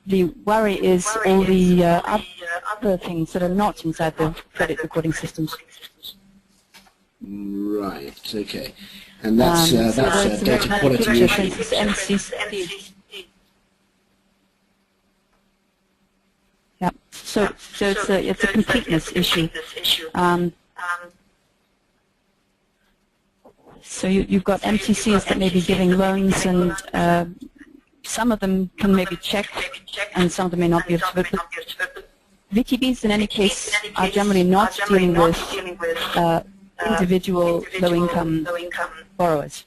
[SPEAKER 3] The worry is all the other things that are not inside the credit recording systems.
[SPEAKER 1] Right. Okay. And that's data quality issues.
[SPEAKER 3] MCC. Yeah. So it's a completeness issue. So you've got MCCs that may be giving loans, and some of them can maybe check, and some of them may not be able to. But VTBs, in any case, are generally not dealing with individual low-income borrowers.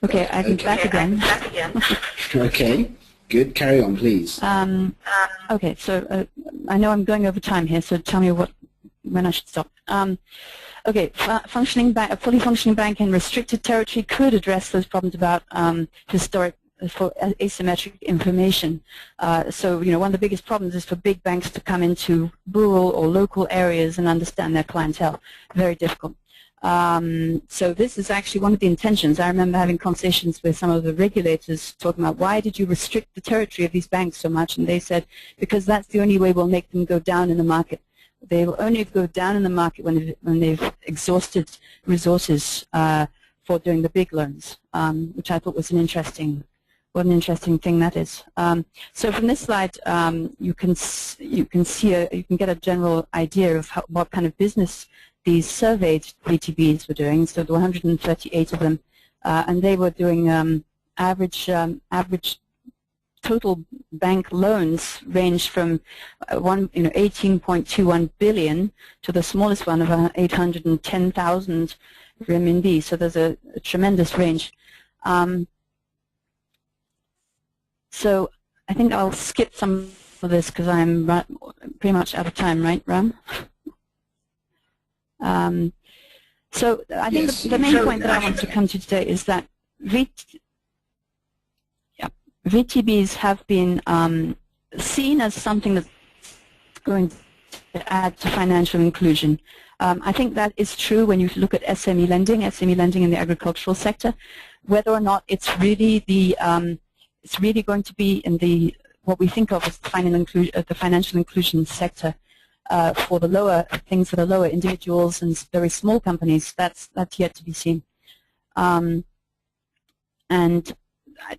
[SPEAKER 3] Okay, I'm back again.
[SPEAKER 1] Okay, good. Carry on, please.
[SPEAKER 3] Okay, so I know I'm going over time here, so tell me when I should stop. Okay, a fully functioning bank in restricted territory could address those problems about asymmetric information. So, one of the biggest problems is for big banks to come into rural or local areas and understand their clientele. Very difficult. So this is actually one of the intentions. I remember having conversations with some of the regulators talking about, why did you restrict the territory of these banks so much? And they said, because that's the only way we'll make them go down in the market. They will only go down in the market when they've exhausted resources for doing the big loans, which I thought was what an interesting thing that is. So from this slide, you can get a general idea of what kind of business these surveyed VTBs were doing. So there were 138 of them, and they were doing average total bank loans ranged from 18.21 billion to the smallest one of 810,000 renminbi. So there's a tremendous range. So I think I'll skip some of this because I'm pretty much out of time, right, Ram? So I think the main point that I want to come to today is that VTBs have been seen as something that's going to add to financial inclusion. I think that is true when you look at SME lending in the agricultural sector. Whether or not it's really going to be in what we think of as the financial inclusion sector for the lower things that are lower, individuals and very small companies. That's yet to be seen. And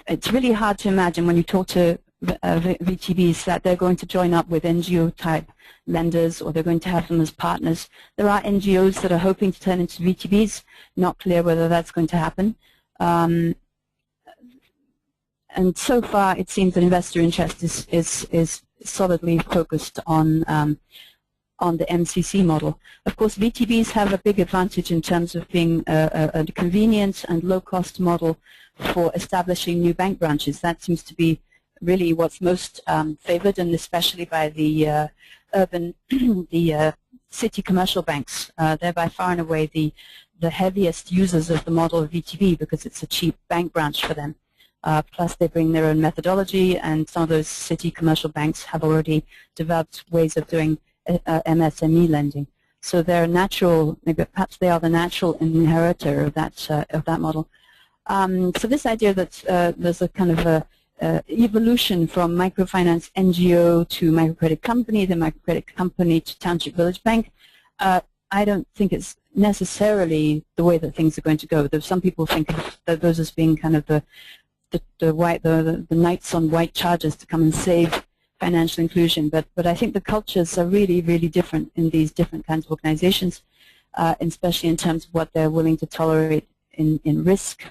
[SPEAKER 3] it's really hard to imagine when you talk to VTBs that they're going to join up with NGO-type lenders or they're going to have them as partners. There are NGOs that are hoping to turn into VTBs, not clear whether that's going to happen. And so far, it seems that investor interest is solidly focused on on the MCC model. Of course, VTBs have a big advantage in terms of being a convenient and low-cost model for establishing new bank branches. That seems to be really what's most favored, and especially by the urban, the city commercial banks. They're by far and away the heaviest users of the model of VTB because it's a cheap bank branch for them. Plus they bring their own methodology, and some of those city commercial banks have already developed ways of doing MSME lending. So they're natural, maybe perhaps they are the natural inheritor of that model. So this idea that there's a kind of evolution from microfinance NGO to microcredit company, then microcredit company to township village bank, I don't think it's necessarily the way that things are going to go. Though some people think of those as being kind of the knights on white chargers to come and save financial inclusion, but I think the cultures are really, really different in these different kinds of organizations, especially in terms of what they're willing to tolerate in risk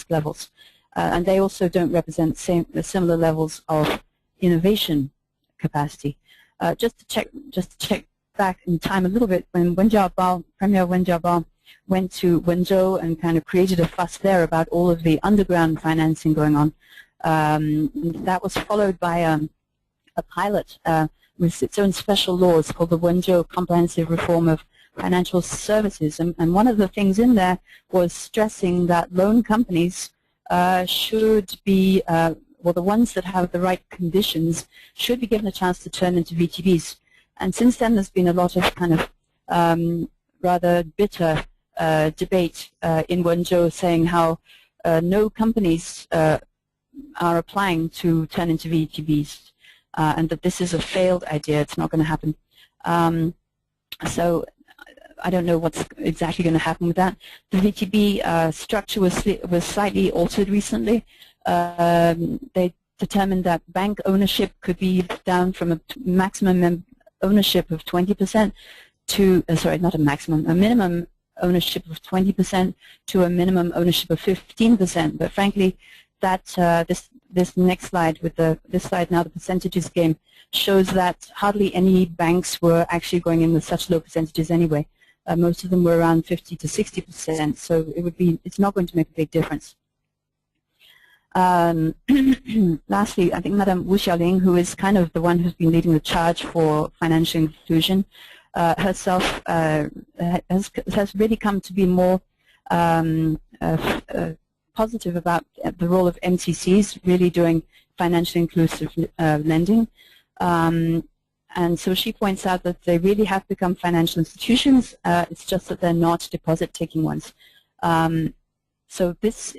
[SPEAKER 3] levels, and they also don't represent similar levels of innovation capacity. Just to check back in time a little bit, when Premier Wen Jiabao went to Wenzhou and kind of created a fuss there about all of the underground financing going on, that was followed by a pilot with its own special laws called the Wenzhou Comprehensive Reform of Financial Services, and one of the things in there was stressing that loan companies should be, well, the ones that have the right conditions should be given a chance to turn into VTBs. And since then there's been a lot of kind of rather bitter debate in Wenzhou saying how no companies are applying to turn into VTBs. And that this is a failed idea. It's not going to happen. So I don't know what's exactly going to happen with that. The VTB structure was slightly altered recently. They determined that bank ownership could be down from a maximum ownership of 20% to, sorry, not a maximum, a minimum ownership of 20% to a minimum ownership of 15%. But frankly, that this next slide with this slide now, the percentages game, shows that hardly any banks were actually going in with such low percentages anyway. Most of them were around 50 to 60%, so it's not going to make a big difference. Lastly, I think Madame Wu Xiaoling, who is kind of the one who's been leading the charge for financial inclusion, herself has really come to be more positive about the role of MCCs really doing financially inclusive lending. And so she points out that they really have become financial institutions. It's just that they're not deposit-taking ones. So this,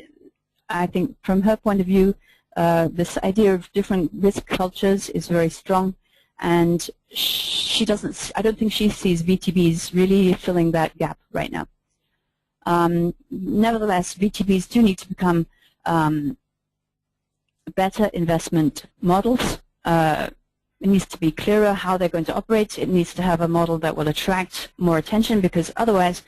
[SPEAKER 3] I think, from her point of view, this idea of different risk cultures is very strong, and she doesn't. I don't think she sees VTBs really filling that gap right now. Nevertheless, VTBs do need to become better investment models. It needs to be clearer how they're going to operate. It needs to have a model that will attract more attention, because otherwise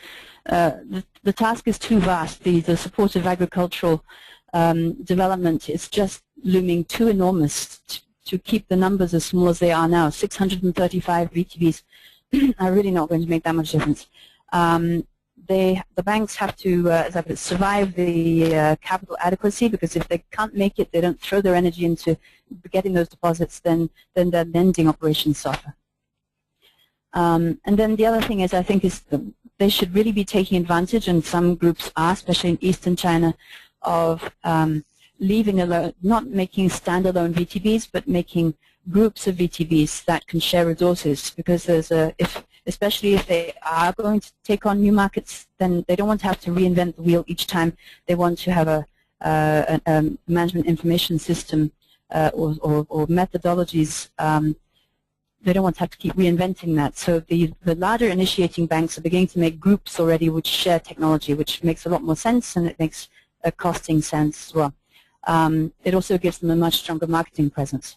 [SPEAKER 3] the task is too vast. The support of agricultural development is just looming too enormous to keep the numbers as small as they are now. 635 VTBs are really not going to make that much difference. The banks have to, as I put it, survive the capital adequacy, because if they can't make it, they don't throw their energy into getting those deposits, then their lending operations suffer. And then the other thing is, I think, is they should really be taking advantage, and some groups are, especially in Eastern China, of leaving alone, not making standalone VTBs, but making groups of VTBs that can share resources, because there's especially if they are going to take on new markets, then they don't want to have to reinvent the wheel each time. They want to have a management information system or methodologies. They don't want to have to keep reinventing that. So the larger initiating banks are beginning to make groups already which share technology, which makes a lot more sense, and it makes a costing sense as well. It also gives them a much stronger marketing presence.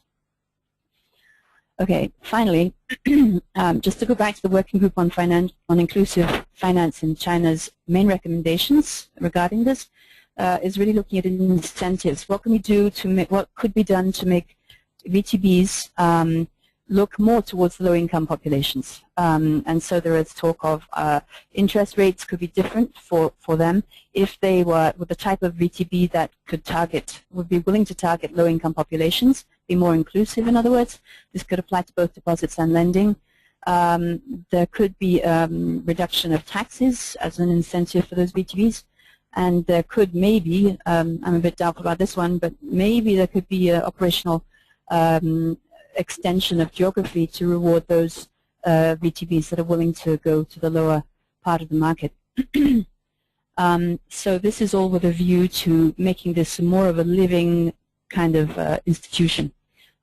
[SPEAKER 3] Okay, finally, just to go back to the working group on inclusive finance in China's main recommendations regarding this is really looking at incentives. What can we do to make, what could be done to make VTBs look more towards low-income populations. And so there is talk of interest rates could be different for them if they were with the type of VTB that would be willing to target low-income populations, be more inclusive, in other words. This could apply to both deposits and lending. There could be reduction of taxes as an incentive for those VTBs. And there could maybe, I'm a bit doubtful about this one, but maybe there could be operational extension of geography to reward those VTBs that are willing to go to the lower part of the market. So this is all with a view to making this more of a living kind of institution,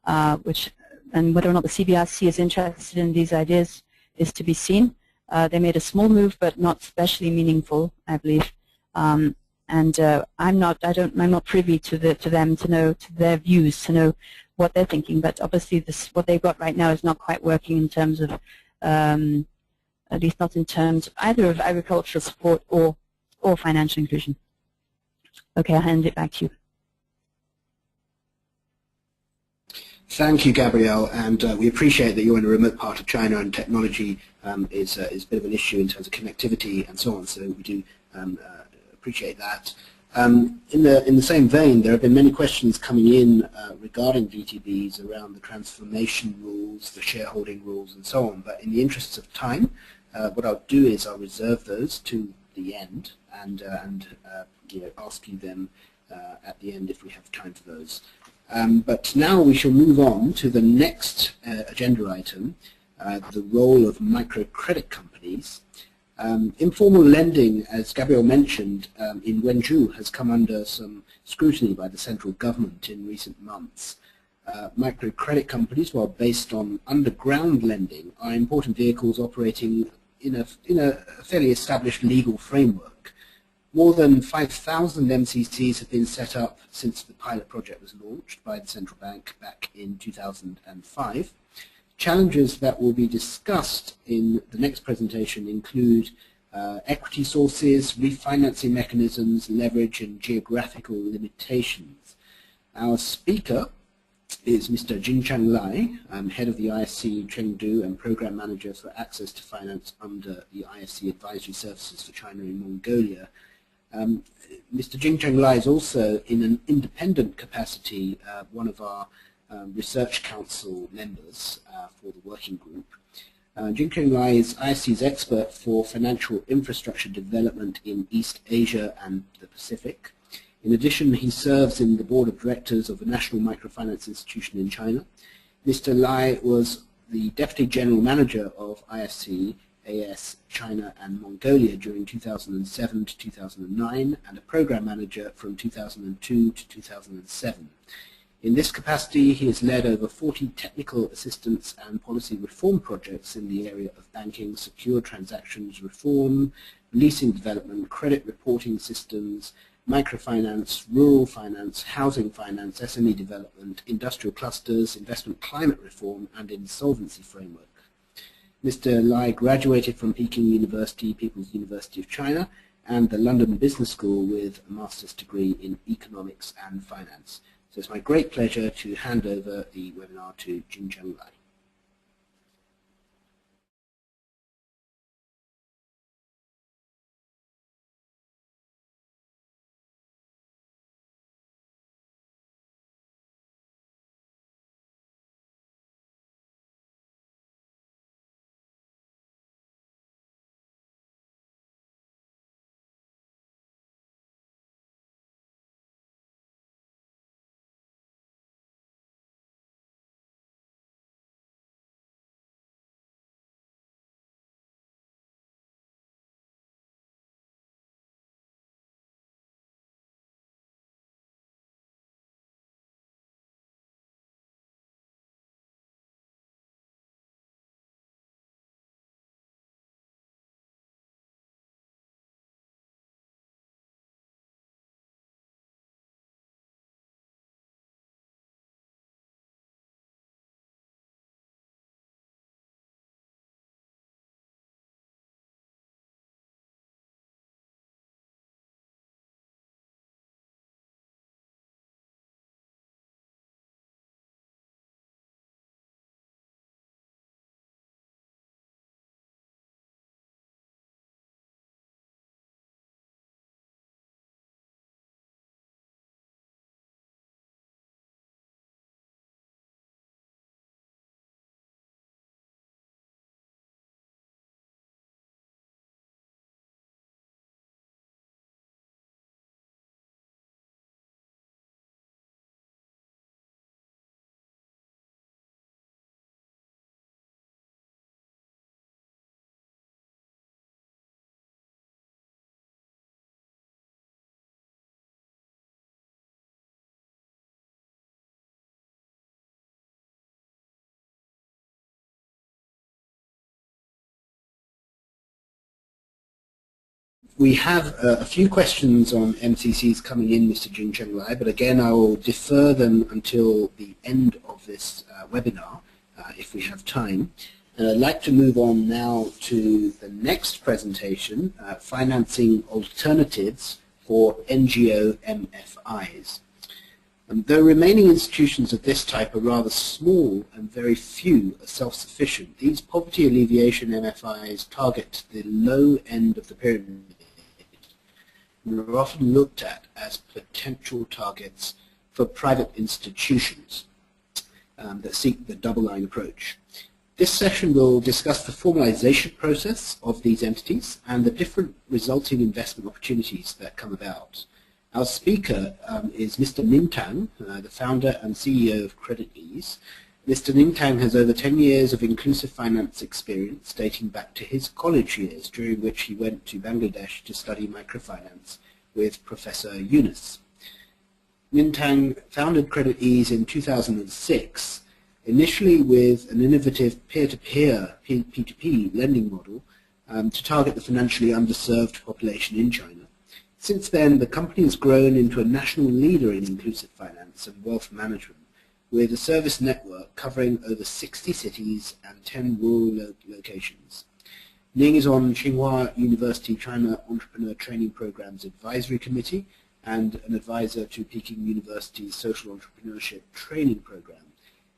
[SPEAKER 3] and whether or not the CBRC is interested in these ideas is to be seen. They made a small move, but not especially meaningful, I believe. I'm not privy to them to know to their views, to know what they're thinking. But obviously, what they've got right now is not quite working in terms of, at least not in terms either of agricultural support or financial inclusion. Okay, I'll hand it back to you.
[SPEAKER 1] Thank you, Gabrielle, and we appreciate that you're in a remote part of China and technology is a bit of an issue in terms of connectivity and so on, so we do appreciate that. In the same vein, there have been many questions coming in regarding VTBs around the transformation rules, the shareholding rules, and so on. But in the interests of time, what I'll do is I'll reserve those to the end and ask you them at the end if we have time for those. But now we shall move on to the next agenda item, the role of microcredit companies. Informal lending, as Gabrielle mentioned, in Wenzhou has come under some scrutiny by the central government in recent months. Microcredit companies, while based on underground lending, are important vehicles operating in a fairly established legal framework. More than 5,000 MCCs have been set up since the pilot project was launched by the central bank back in 2005. Challenges that will be discussed in the next presentation include equity sources, refinancing mechanisms, leverage, and geographical limitations. Our speaker is Mr. Jinchang Lai, head of the IFC Chengdu and program manager for access to finance under the IFC Advisory Services for China in Mongolia. Mr. Jinchang Lai is also, in an independent capacity, one of our Research Council members for the working group. Jinchang Lai is IFC's expert for financial infrastructure development in East Asia and the Pacific. In addition, he serves in the board of directors of a national microfinance institution in China. Mr. Lai was the deputy general manager of IFC AS China and Mongolia during 2007 to 2009 and a program manager from 2002 to 2007. In this capacity, he has led over 40 technical assistance and policy reform projects in the area of banking, secure transactions reform, leasing development, credit reporting systems, microfinance, rural finance, housing finance, SME development, industrial clusters, investment climate reform, and insolvency framework. Mr. Lai graduated from Peking University, People's University of China, and the London Business School with a master's degree in economics and finance. So it's my great pleasure to hand over the webinar to Jinchang Lai. We have a few questions on MCCs coming in, Mr. Jing Cheng Lai, but again I will defer them until the end of this webinar if we have time. I'd like to move on now to the next presentation, Financing Alternatives for NGO MFIs. Though remaining institutions of this type are rather small and very few are self-sufficient, these poverty alleviation MFIs target the low end of the pyramid and are often looked at as potential targets for private institutions that seek the double-line approach. This session will discuss the formalization process of these entities and the different resulting investment opportunities that come about. Our speaker is Mr. Ning Tang, the founder and CEO of Credit Ease. Mr. Ning Tang has over 10 years of inclusive finance experience dating back to his college years, during which he went to Bangladesh to study microfinance with Professor Yunus. Ning Tang founded Credit Ease in 2006, initially with an innovative peer-to-peer, P2P lending model to target the financially underserved population in China. Since then, the company has grown into a national leader in inclusive finance and wealth management, with a service network covering over 60 cities and 10 rural locations. Ning is on Tsinghua University China Entrepreneur Training Program's Advisory Committee and an advisor to Peking University's Social Entrepreneurship Training Program.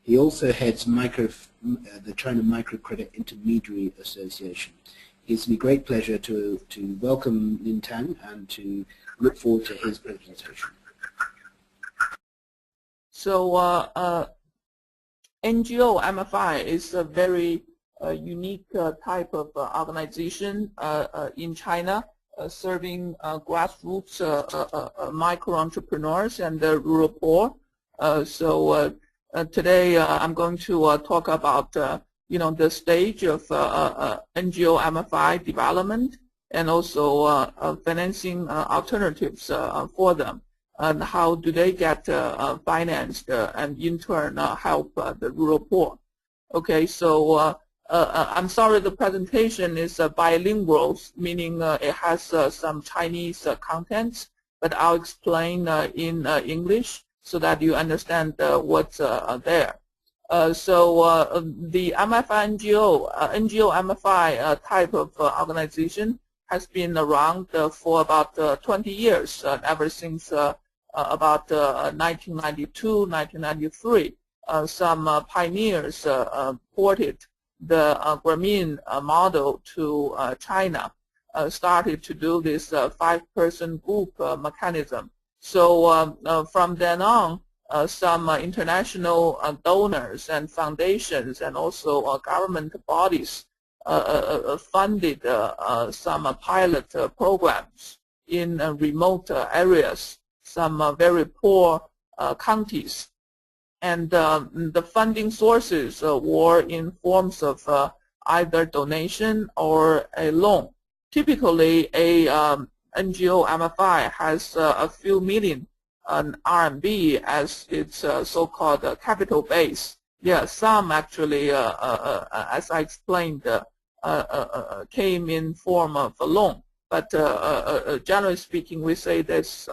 [SPEAKER 1] He also heads the China Microcredit Intermediary Association. It gives me great pleasure to welcome Ning Tang and to look forward to his presentation.
[SPEAKER 4] So NGO MFI is a very unique type of organization in China, serving grassroots micro entrepreneurs and the rural poor. Today I'm going to talk about the stage of NGO MFI development and also financing alternatives for them, and how do they get financed and in turn help the rural poor. Okay, so I'm sorry the presentation is bilingual, meaning it has some Chinese contents, but I'll explain in English so that you understand what's there. The MFI NGO MFI type of organization has been around for about 20 years, ever since about 1992, 1993. Some pioneers ported the Grameen model to China, started to do this 5-person group mechanism. So from then on, some international donors and foundations and also government bodies funded some pilot programs in remote areas, some very poor counties. And the funding sources were in forms of either donation or a loan. Typically, a NGO MFI has a few million RMB as its so-called capital base. Yeah, some actually, as I explained, came in form of a loan. But generally speaking, we say that's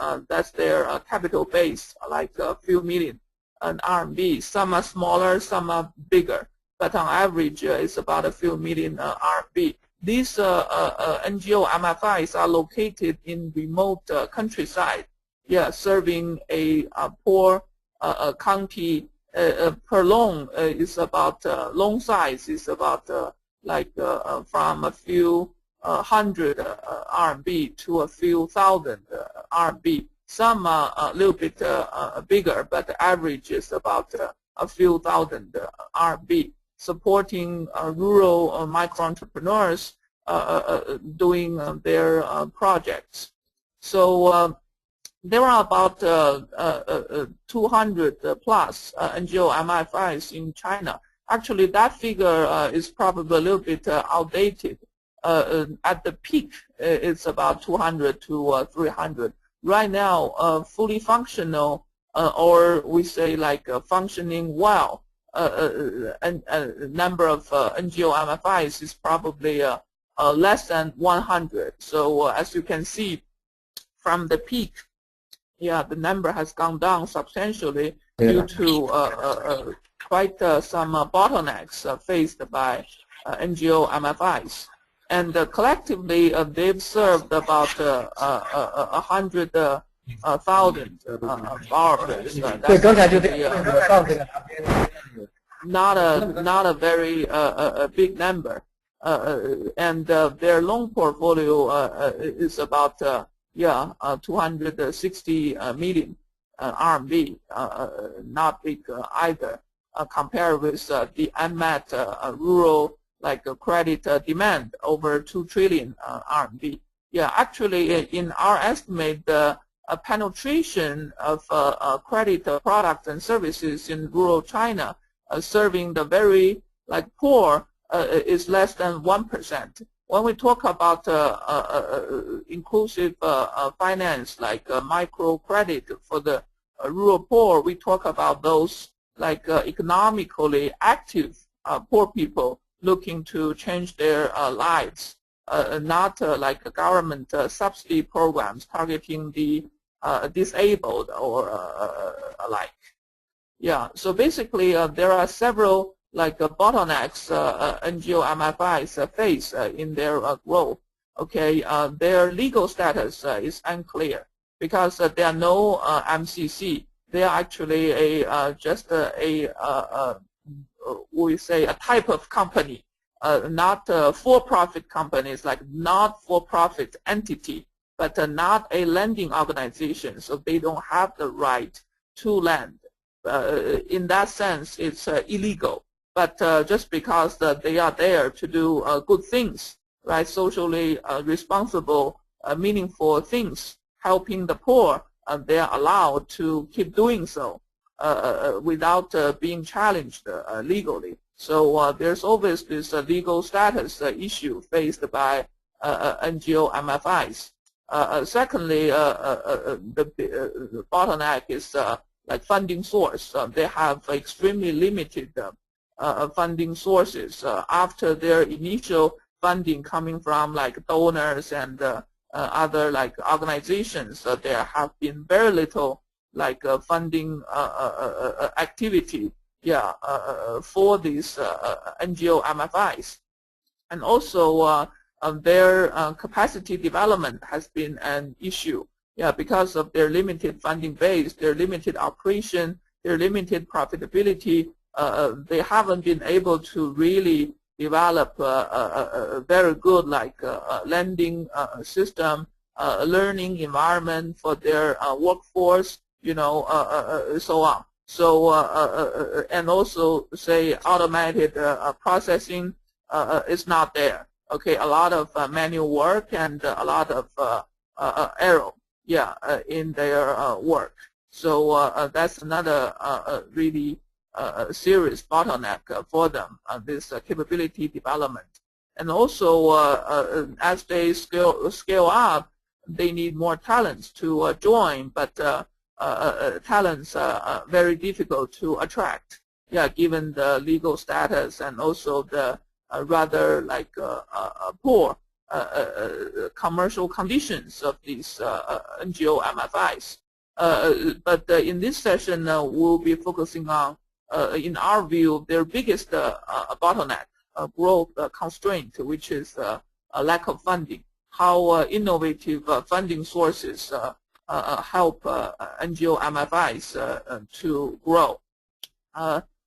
[SPEAKER 4] their capital base, like a few million RMB. Some are smaller, some are bigger, but on average, it's about a few million RMB. These NGO MFIs are located in remote countryside, yeah, serving a poor county. Per loan is about loan size is about from a few hundred RMB to a few thousand RMB. Some are a little bit bigger, but the average is about a few thousand RMB, supporting rural micro entrepreneurs doing their projects. So there are about 200 plus NGO MFIs in China. Actually, that figure is probably a little bit outdated. At the peak, it's about 200 to 300. Right now, fully functional, or we say like functioning well, number of NGO MFIs is probably less than 100. So as you can see from the peak, yeah, the number has gone down substantially due to quite some bottlenecks faced by NGO MFIs. And collectively, they've served about 100,000 borrowers. Not a very big number. And their loan portfolio is about 260 million RMB, not big either, compared with the unmet rural credit demand over 2 trillion RMB. Yeah, actually, in our estimate, the penetration of credit products and services in rural China serving the very poor is less than 1%. When we talk about inclusive finance, like microcredit for the rural poor, we talk about those economically active poor people looking to change their lives, not like government subsidy programs targeting the disabled or alike. Yeah, so basically there are several bottlenecks NGO MFIs face in their growth. Okay, their legal status is unclear because there are no MCC. They are actually just we say a type of company, not for-profit companies, like not for-profit entity, but not a lending organization. So they don't have the right to lend. In that sense, it's illegal. But just because they are there to do good things, right, socially responsible, meaningful things, helping the poor, they are allowed to keep doing so without being challenged legally. So there's always this legal status issue faced by NGO MFIs. Secondly, the bottleneck is funding source. They have extremely limited funding sources after their initial funding coming from donors and other organizations. There have been very little funding activity, yeah, for these NGO MFIs, and also their capacity development has been an issue. Yeah, because of their limited funding base, their limited operation, their limited profitability. They haven't been able to really develop a very good lending system, learning environment for their workforce, so on. So and also say automated processing is not there. Okay, a lot of manual work and a lot of error, yeah, in their work. So that's another really serious bottleneck for them, this capability development. And also, as they scale up, they need more talents to join, but talents are very difficult to attract. Yeah, given the legal status and also the rather poor commercial conditions of these NGO MFIs. But in this session, we'll be focusing on, in our view, their biggest bottleneck, growth constraint, which is a lack of funding. How innovative funding sources help NGO MFIs to grow.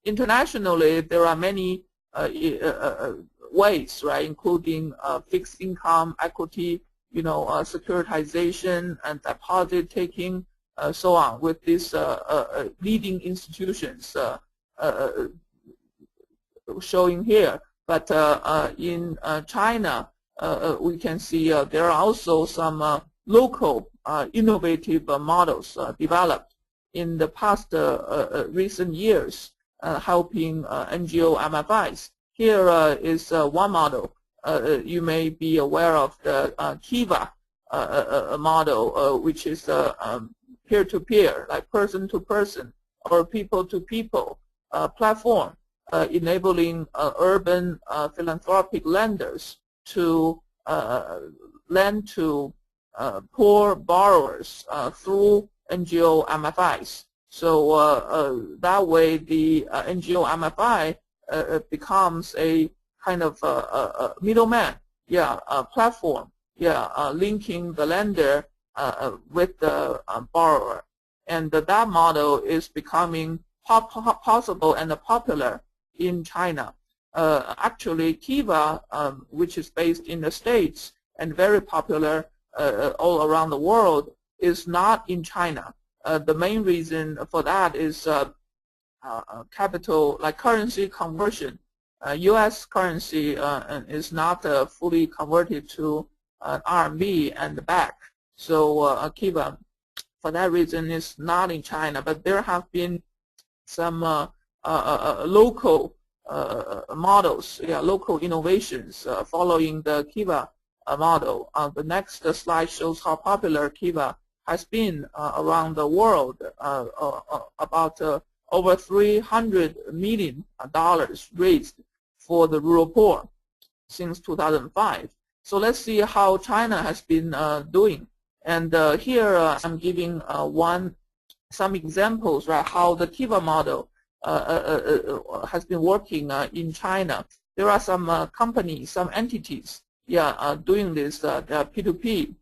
[SPEAKER 4] Internationally, there are many ways, right, including fixed income, equity, securitization and deposit taking, so on, with these leading institutions showing here. But in China, we can see there are also some local innovative models developed in the past recent years, helping NGO MFIs. Here is one model. You may be aware of the Kiva model, which is peer-to-peer, like person-to-person or people-to-people platform, enabling urban philanthropic lenders to lend to poor borrowers through NGO MFIs. So that way the NGO MFI becomes a kind of a middleman, a platform, linking the lender with the borrower. And that model is becoming possible and popular in China. Actually, Kiva, which is based in the States and very popular all around the world, is not in China. The main reason for that is capital, like currency conversion. U.S. currency is not fully converted to RMB and back. So Kiva, for that reason, is not in China. But there have been some local models, local innovations following the Kiva model. The next slide shows how popular Kiva has been around the world. About over $300 million raised for the rural poor since 2005. So let's see how China has been doing. And here I'm giving some examples, right, how the Kiva model has been working in China. There are some companies, some entities, doing this P2P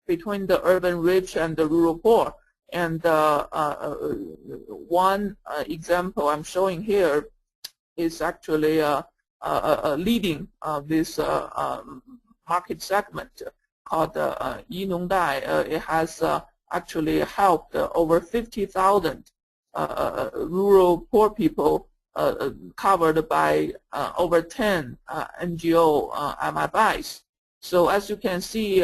[SPEAKER 4] between the urban rich and the rural poor. And one example I'm showing here is actually leading this market segment called Yinongdai. It has actually helped over 50,000 rural poor people covered by over 10 NGO MFIs. So as you can see,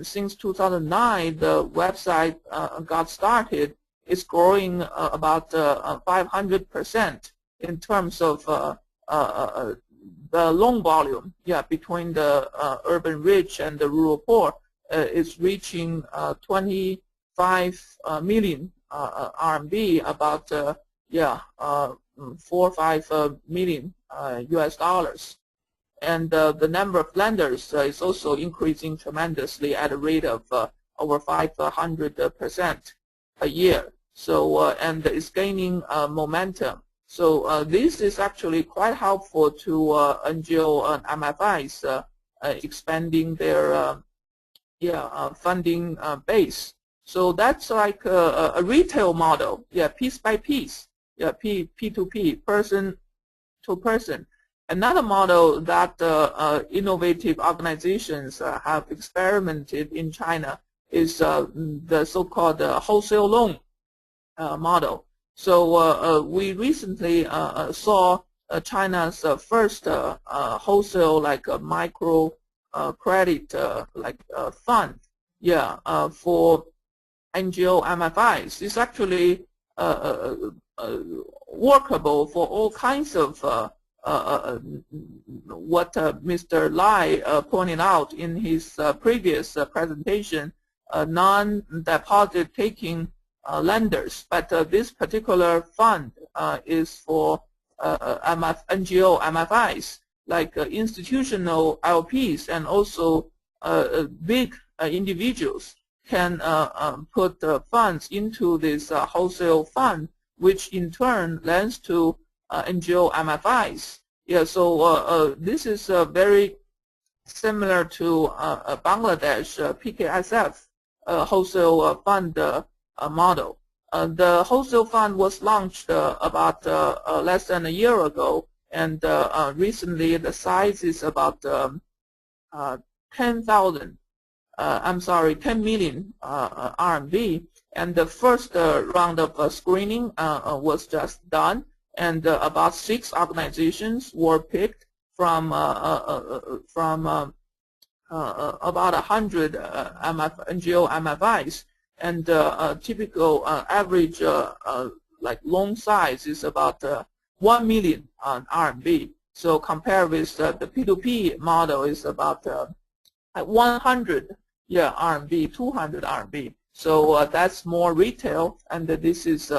[SPEAKER 4] since 2009, the website got started. It's growing about 500% in terms of the loan volume, between the urban rich and the rural poor. It's reaching 25 million RMB, about 4 or 5 million US dollars. And the number of lenders is also increasing tremendously at a rate of over 500% a year. So and it's gaining momentum. So this is actually quite helpful to NGO and MFIs expanding their funding base. So that's like a retail model, piece by piece, P2P, person to person. Another model that innovative organizations have experimented in China is the so-called wholesale loan model. So we recently saw China's first wholesale, like a micro credit fund, for NGO MFIs. It's actually workable for all kinds of what Mr. Lai pointed out in his previous presentation, non-deposit taking lenders. But this particular fund is for NGO MFIs, like institutional LPs, and also big individuals can put funds into this wholesale fund, which in turn lends to NGO MFIs. So this is very similar to Bangladesh PKSF wholesale fund model. The wholesale fund was launched about less than a year ago, and recently the size is about 10 million RMB. And the first round of screening was just done, and about 6 organizations were picked from about 100 NGO MFIs, and typical average like loan size is about 1 million RMB. So compared with the P2P model is about 100 RMB, 200 RMB. So that's more retail, and this is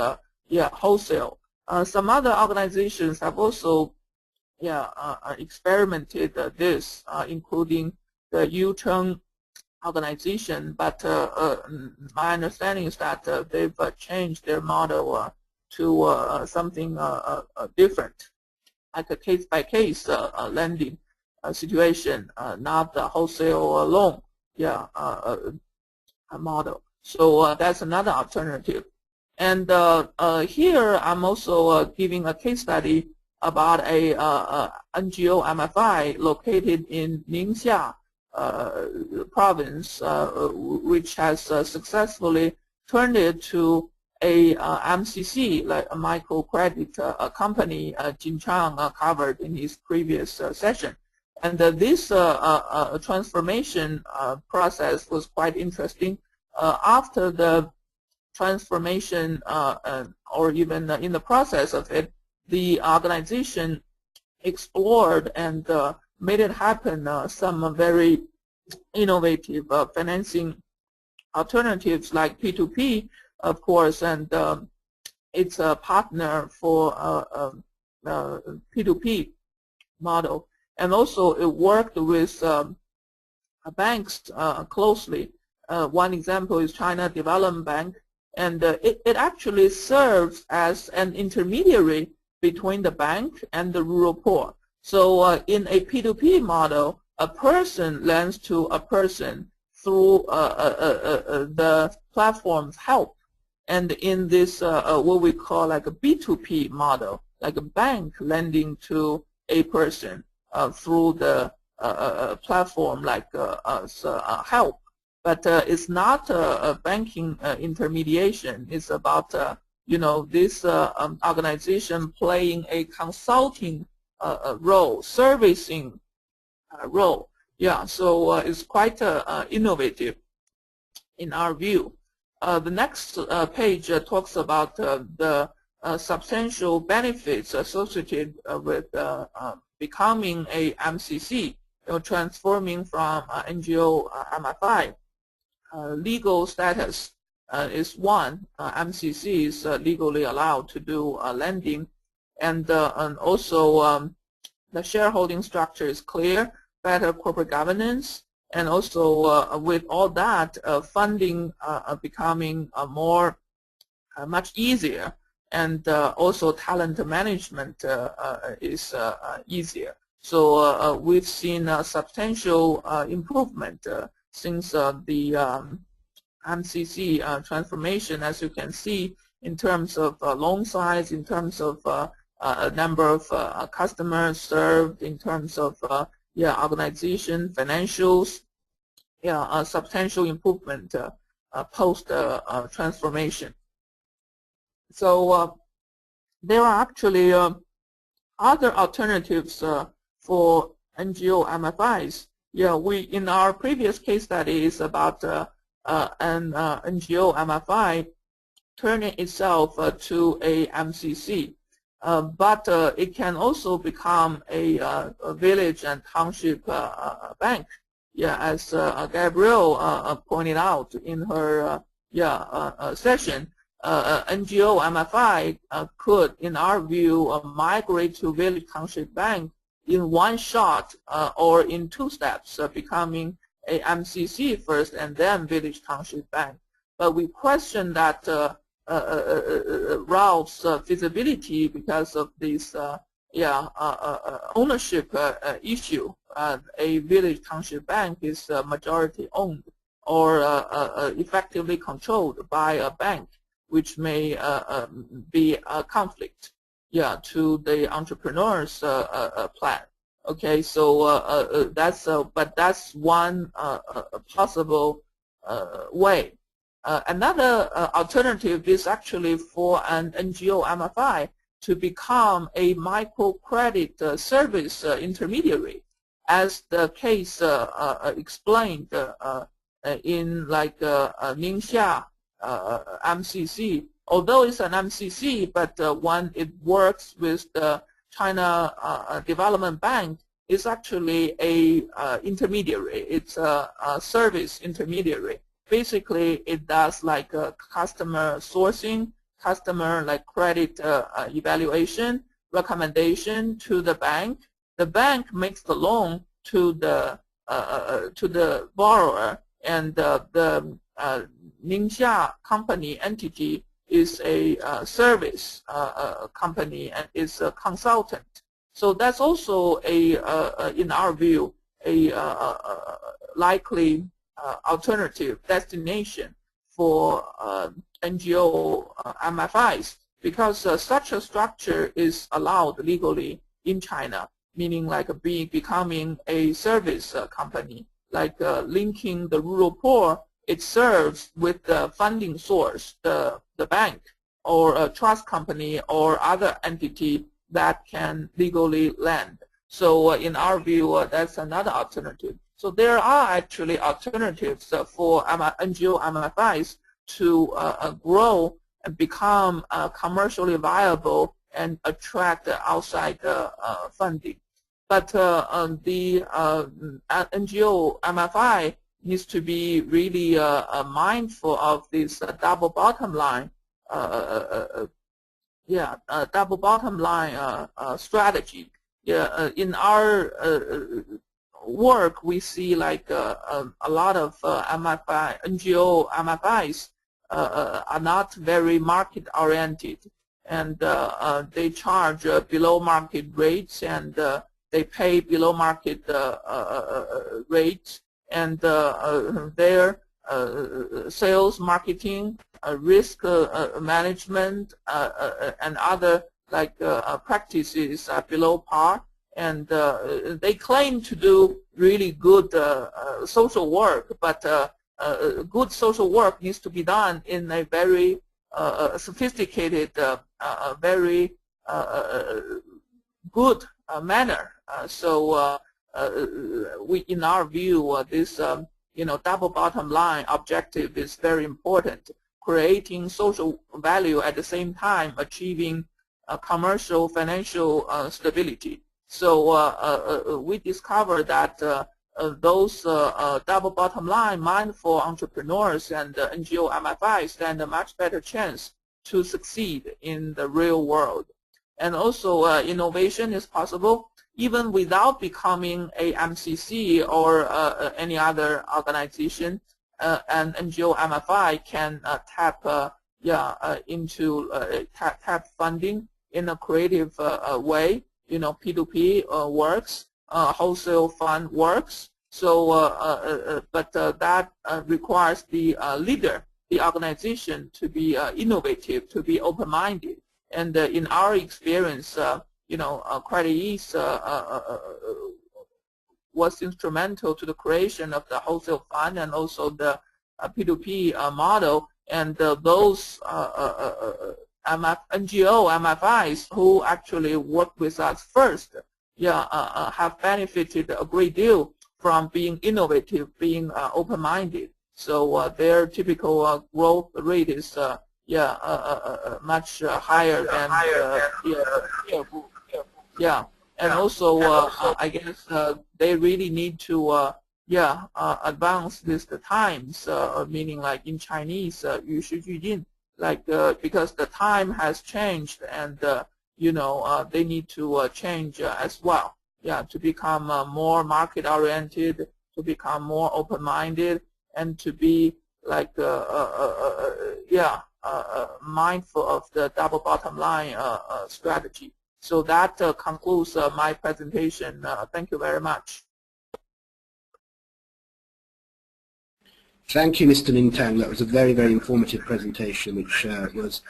[SPEAKER 4] wholesale. Some other organizations have also experimented this, including the U-turn organization, but my understanding is that they've changed their model to something different, like a case-by-case lending situation, not the wholesale loan model. So that's another alternative. And here I'm also giving a case study about a NGO MFI located in Ningxia province, which has successfully turned it to a MCC, like a microcredit company, Jin Chang covered in his previous session. And this transformation process was quite interesting. After the transformation, or even in the process of it, the organization explored and made it happen some very innovative financing alternatives like P2P, of course, and it's a partner for P2P model. And also it worked with banks closely. One example is China Development Bank, and it actually serves as an intermediary between the bank and the rural poor. So in a P2P model, a person lends to a person through the platform's help. And in this what we call like a B2P model, like a bank lending to a person through the platform like help. But it's not a banking intermediation. It's about this organization playing a consulting role, servicing role. Yeah, so it's quite innovative in our view. The next page talks about the substantial benefits associated with becoming a MCC, transforming from NGO MFI. Legal status is one. MCC is legally allowed to do lending, and also the shareholding structure is clear, better corporate governance, and also with all that, funding becoming much easier, and also talent management is easier. So we've seen a substantial improvement since the MCC transformation, as you can see, in terms of loan size, in terms of number of customers served, in terms of organization, financials, a substantial improvement post transformation. So there are actually other alternatives for NGO MFIs. We in our previous case study is about an NGO MFI turning itself to a MCC. But it can also become a village and township bank. As Gabrielle pointed out in her session, NGO MFI could, in our view, migrate to village township bank in one shot or in two steps, becoming a MCC first and then village township bank. But we question that route's feasibility because of this ownership issue. A village township bank is majority owned or effectively controlled by a bank, which may be a conflict to the entrepreneur's plan. Okay, so that's one possible way. Another alternative is actually for an NGO MFI to become a microcredit service intermediary, as the case explained in like Ningxia MCC. Although it's an MCC, but when it works with the China Development Bank, it's actually a intermediary. It's a service intermediary. Basically, it does like customer sourcing, customer like credit evaluation, recommendation to the bank, the bank makes the loan to the borrower, and the Ningxia company entity is a service company and is a consultant. So that's also in our view, a likely alternative destination for NGO MFIs, because such a structure is allowed legally in China, meaning like becoming a service company, like linking the rural poor. It serves with the funding source, the bank or a trust company or other entity that can legally lend. So in our view, that's another alternative. So there are actually alternatives for NGO MFIs to grow and become commercially viable and attract outside funding. But the NGO MFI needs to be really mindful of this double bottom line, double bottom line strategy. In our work, we see like a lot of NGO MFIs are not very market oriented, and they charge below market rates, and they pay below market rates, and their sales, marketing, risk management, and other like practices are below par, and they claim to do really good social work, but good social work needs to be done in a very sophisticated, very good manner. So we, in our view, this double bottom line objective is very important. Creating social value at the same time achieving commercial financial stability. So we discovered that those double bottom line mindful entrepreneurs and NGO MFIs stand a much better chance to succeed in the real world. And also innovation is possible even without becoming a MCC or any other organization. An NGO MFI can tap tap funding in a creative way. P2P works, wholesale fund works. So, but that requires the leader, the organization, to be innovative, to be open-minded. And in our experience, Credit East was instrumental to the creation of the wholesale fund and also the P2P model. And those NGO MFIs who actually worked with us first, have benefited a great deal from being innovative, being open-minded. So their typical growth rate is much higher than and also I guess they really need to advance this the times, meaning like in Chinese 与时俱进, like because the time has changed, and they need to change as well, to become more market oriented, to become more open-minded, and to be like mindful of the double bottom line strategy. So that concludes my presentation. Thank you very much.
[SPEAKER 1] Thank you, Mr. Ningtang. That was a very, very informative presentation, which was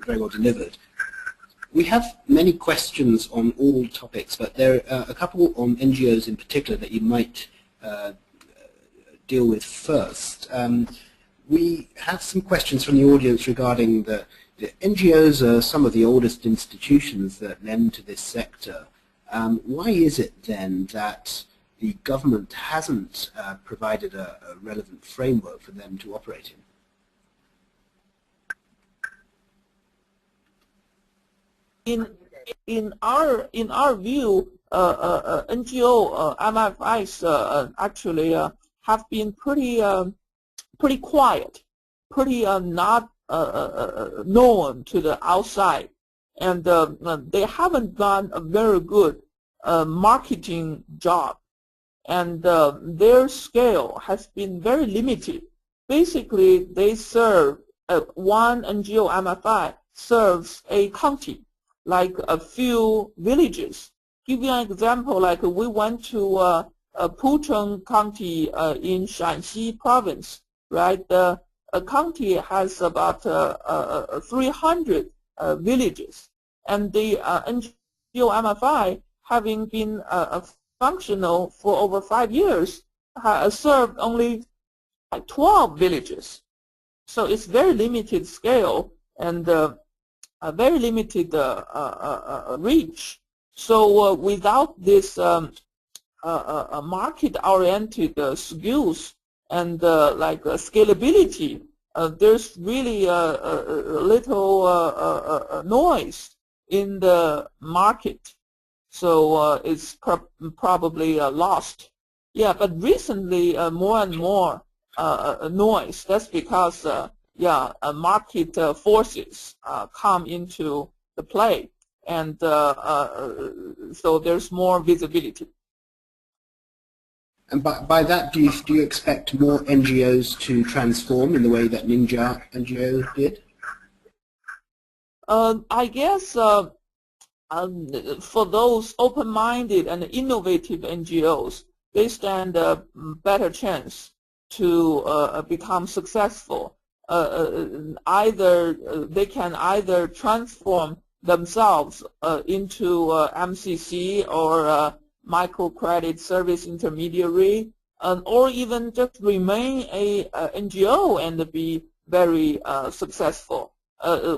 [SPEAKER 1] very well delivered. We have many questions on all topics, but there are a couple on NGOs in particular that you might deal with first. We have some questions from the audience regarding the NGOs are some of the oldest institutions that lend to this sector. Why is it then that the government hasn't provided a relevant framework for them to operate
[SPEAKER 4] in? In our view, NGO MFIs actually have been pretty quiet, pretty not known to the outside, and they haven't done a very good marketing job, and their scale has been very limited. Basically, they serve one NGO MFI serves a county, like a few villages. Give you an example, like we went to Pucheng County in Shanxi province, right? The county has about 300 villages, and the NGO MFI, having been functional for over 5 years, served only 12 villages. So it's very limited scale and a very limited reach. So without this market-oriented skills and scalability, there's really little noise in the market. So it's probably lost. Yeah, but recently more and more noise. That's because market forces come into the play, and so there's more visibility.
[SPEAKER 1] And by that, do you expect more NGOs to transform in the way that Ninja NGO did?
[SPEAKER 4] I guess for those open-minded and innovative NGOs, they stand a better chance to become successful. They can either transform themselves into MCC or microcredit service intermediary, or even just remain a NGO and be very successful.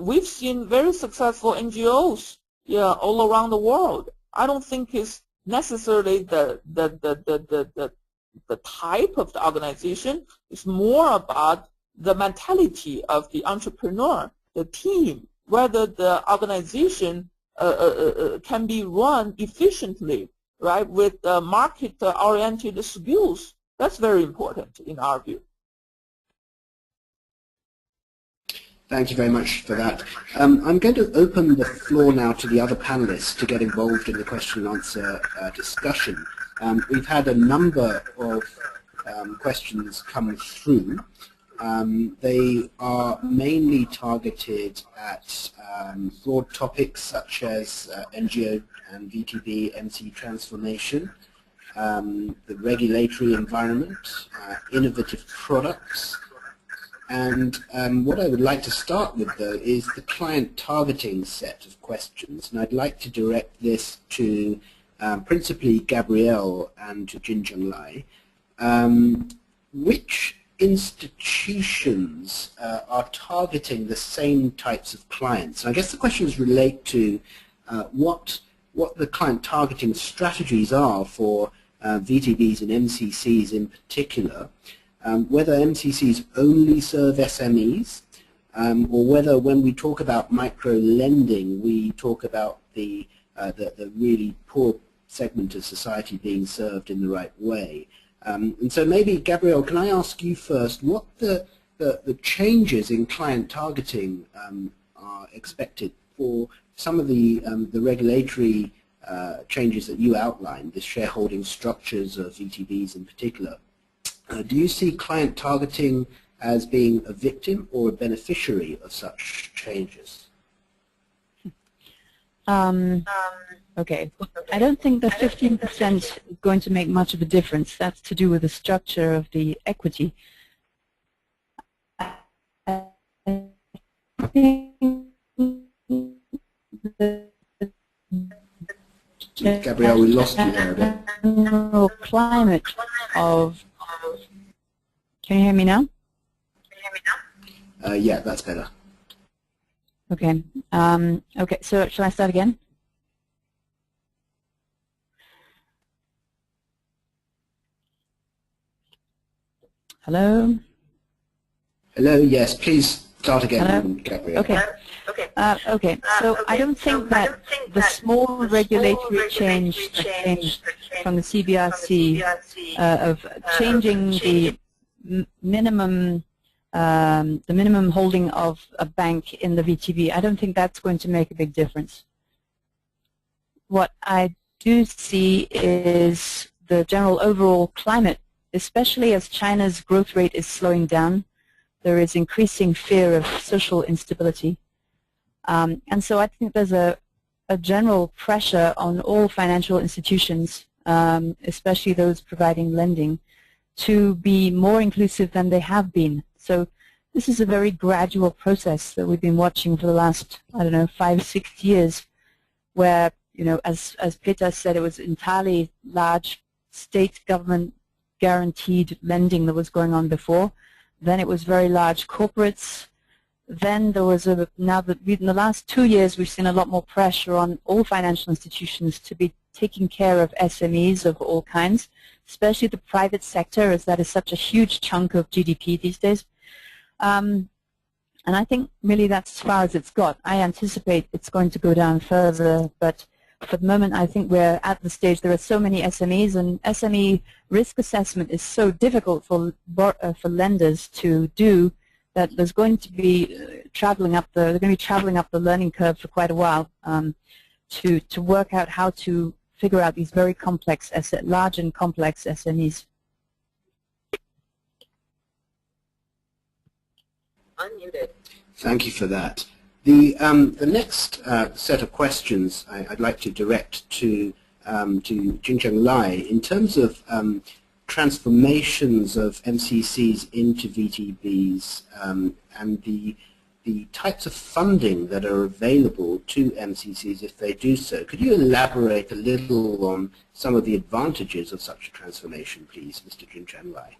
[SPEAKER 4] We've seen very successful NGOs, all around the world. I don't think it's necessarily the type of the organization. It's more about the mentality of the entrepreneur, the team, whether the organization can be run efficiently, right, with market-oriented skills. That's very important in our view.
[SPEAKER 1] Thank you very much for that. I'm going to open the floor now to the other panelists to get involved in the question and answer discussion. We've had a number of questions come through. They are mainly targeted at broad topics such as NGO and VTB MC transformation, the regulatory environment, innovative products. And what I would like to start with, though, is the client targeting set of questions. And I'd like to direct this to principally Gabrielle and to Jinjung Lai. Which institutions are targeting the same types of clients? And I guess the questions relate to what the client targeting strategies are for VTBs and MCCs in particular, whether MCCs only serve SMEs, or whether when we talk about micro-lending, we talk about the really poor segment of society being served in the right way. And so maybe, Gabrielle, can I ask you first what the changes in client targeting are expected for some of the regulatory changes that you outlined, the shareholding structures of VTBs in particular? Do you see client targeting as being a victim or a beneficiary of such changes?
[SPEAKER 3] Okay. I don't think the 15% is going to make much of a difference. That's to do with the structure of the equity.
[SPEAKER 1] Gabrielle, we lost you there a bit.
[SPEAKER 3] The climate of... Can you hear me now?
[SPEAKER 1] Yeah, that's better.
[SPEAKER 3] Okay. Okay, so shall I start again? Hello?
[SPEAKER 1] Hello, yes, please start again.
[SPEAKER 3] Hello?
[SPEAKER 1] Gabrielle.
[SPEAKER 3] Okay. Okay, so I don't think that the small regulatory change that came from the CBRC of changing the minimum holding of a bank in the VTB, I don't think that's going to make a big difference. What I do see is the general overall climate, especially as China's growth rate is slowing down. There is increasing fear of social instability. And so I think there's a general pressure on all financial institutions, especially those providing lending, to be more inclusive than they have been. So this is a very gradual process that we've been watching for the last, I don't know, 5-6 years, where, you know, as Peter said, it was entirely large state government guaranteed lending that was going on before. Then it was very large corporates. Then there was in the last 2 years, we've seen a lot more pressure on all financial institutions to be taking care of SMEs of all kinds, especially the private sector, as that is such a huge chunk of GDP these days. And I think really that's as far as it's got. I anticipate it's going to go down further, but for the moment I think we're at the stage there are so many SMEs, and SME risk assessment is so difficult for lenders to do that there's going to be traveling up the learning curve for quite a while to work out how to figure out these very complex large and complex SMEs.
[SPEAKER 5] Unmuted.
[SPEAKER 1] Thank you for that. The next set of questions I'd like to direct to Juncheng Lai in terms of transformations of MCCs into VTBs and the types of funding that are available to MCCs if they do so. Could you elaborate a little on some of the advantages of such a transformation, please, Mr. Juncheng Lai?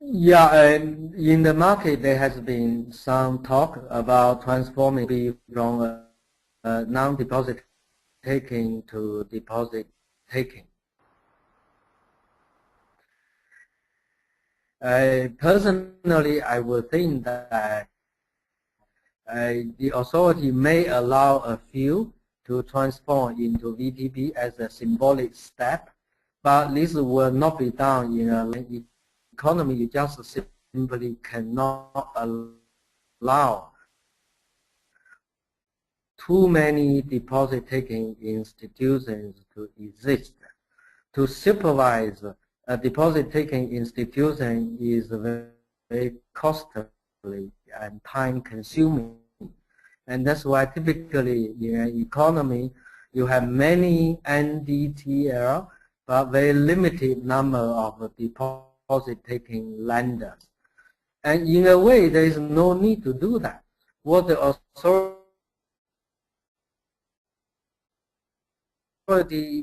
[SPEAKER 5] Yeah, in the market there has been some talk about transforming from non-deposit taking to deposit taking. Personally, I would think that the authority may allow a few to transform into VTB as a symbolic step, but this will not be done in a economy. You just simply cannot allow too many deposit-taking institutions to exist. To supervise a deposit-taking institution is very costly and time-consuming, and that's why typically in an economy you have many NDTL, but very limited number of deposit-taking lenders. And in a way, there is no need to do that. What the authority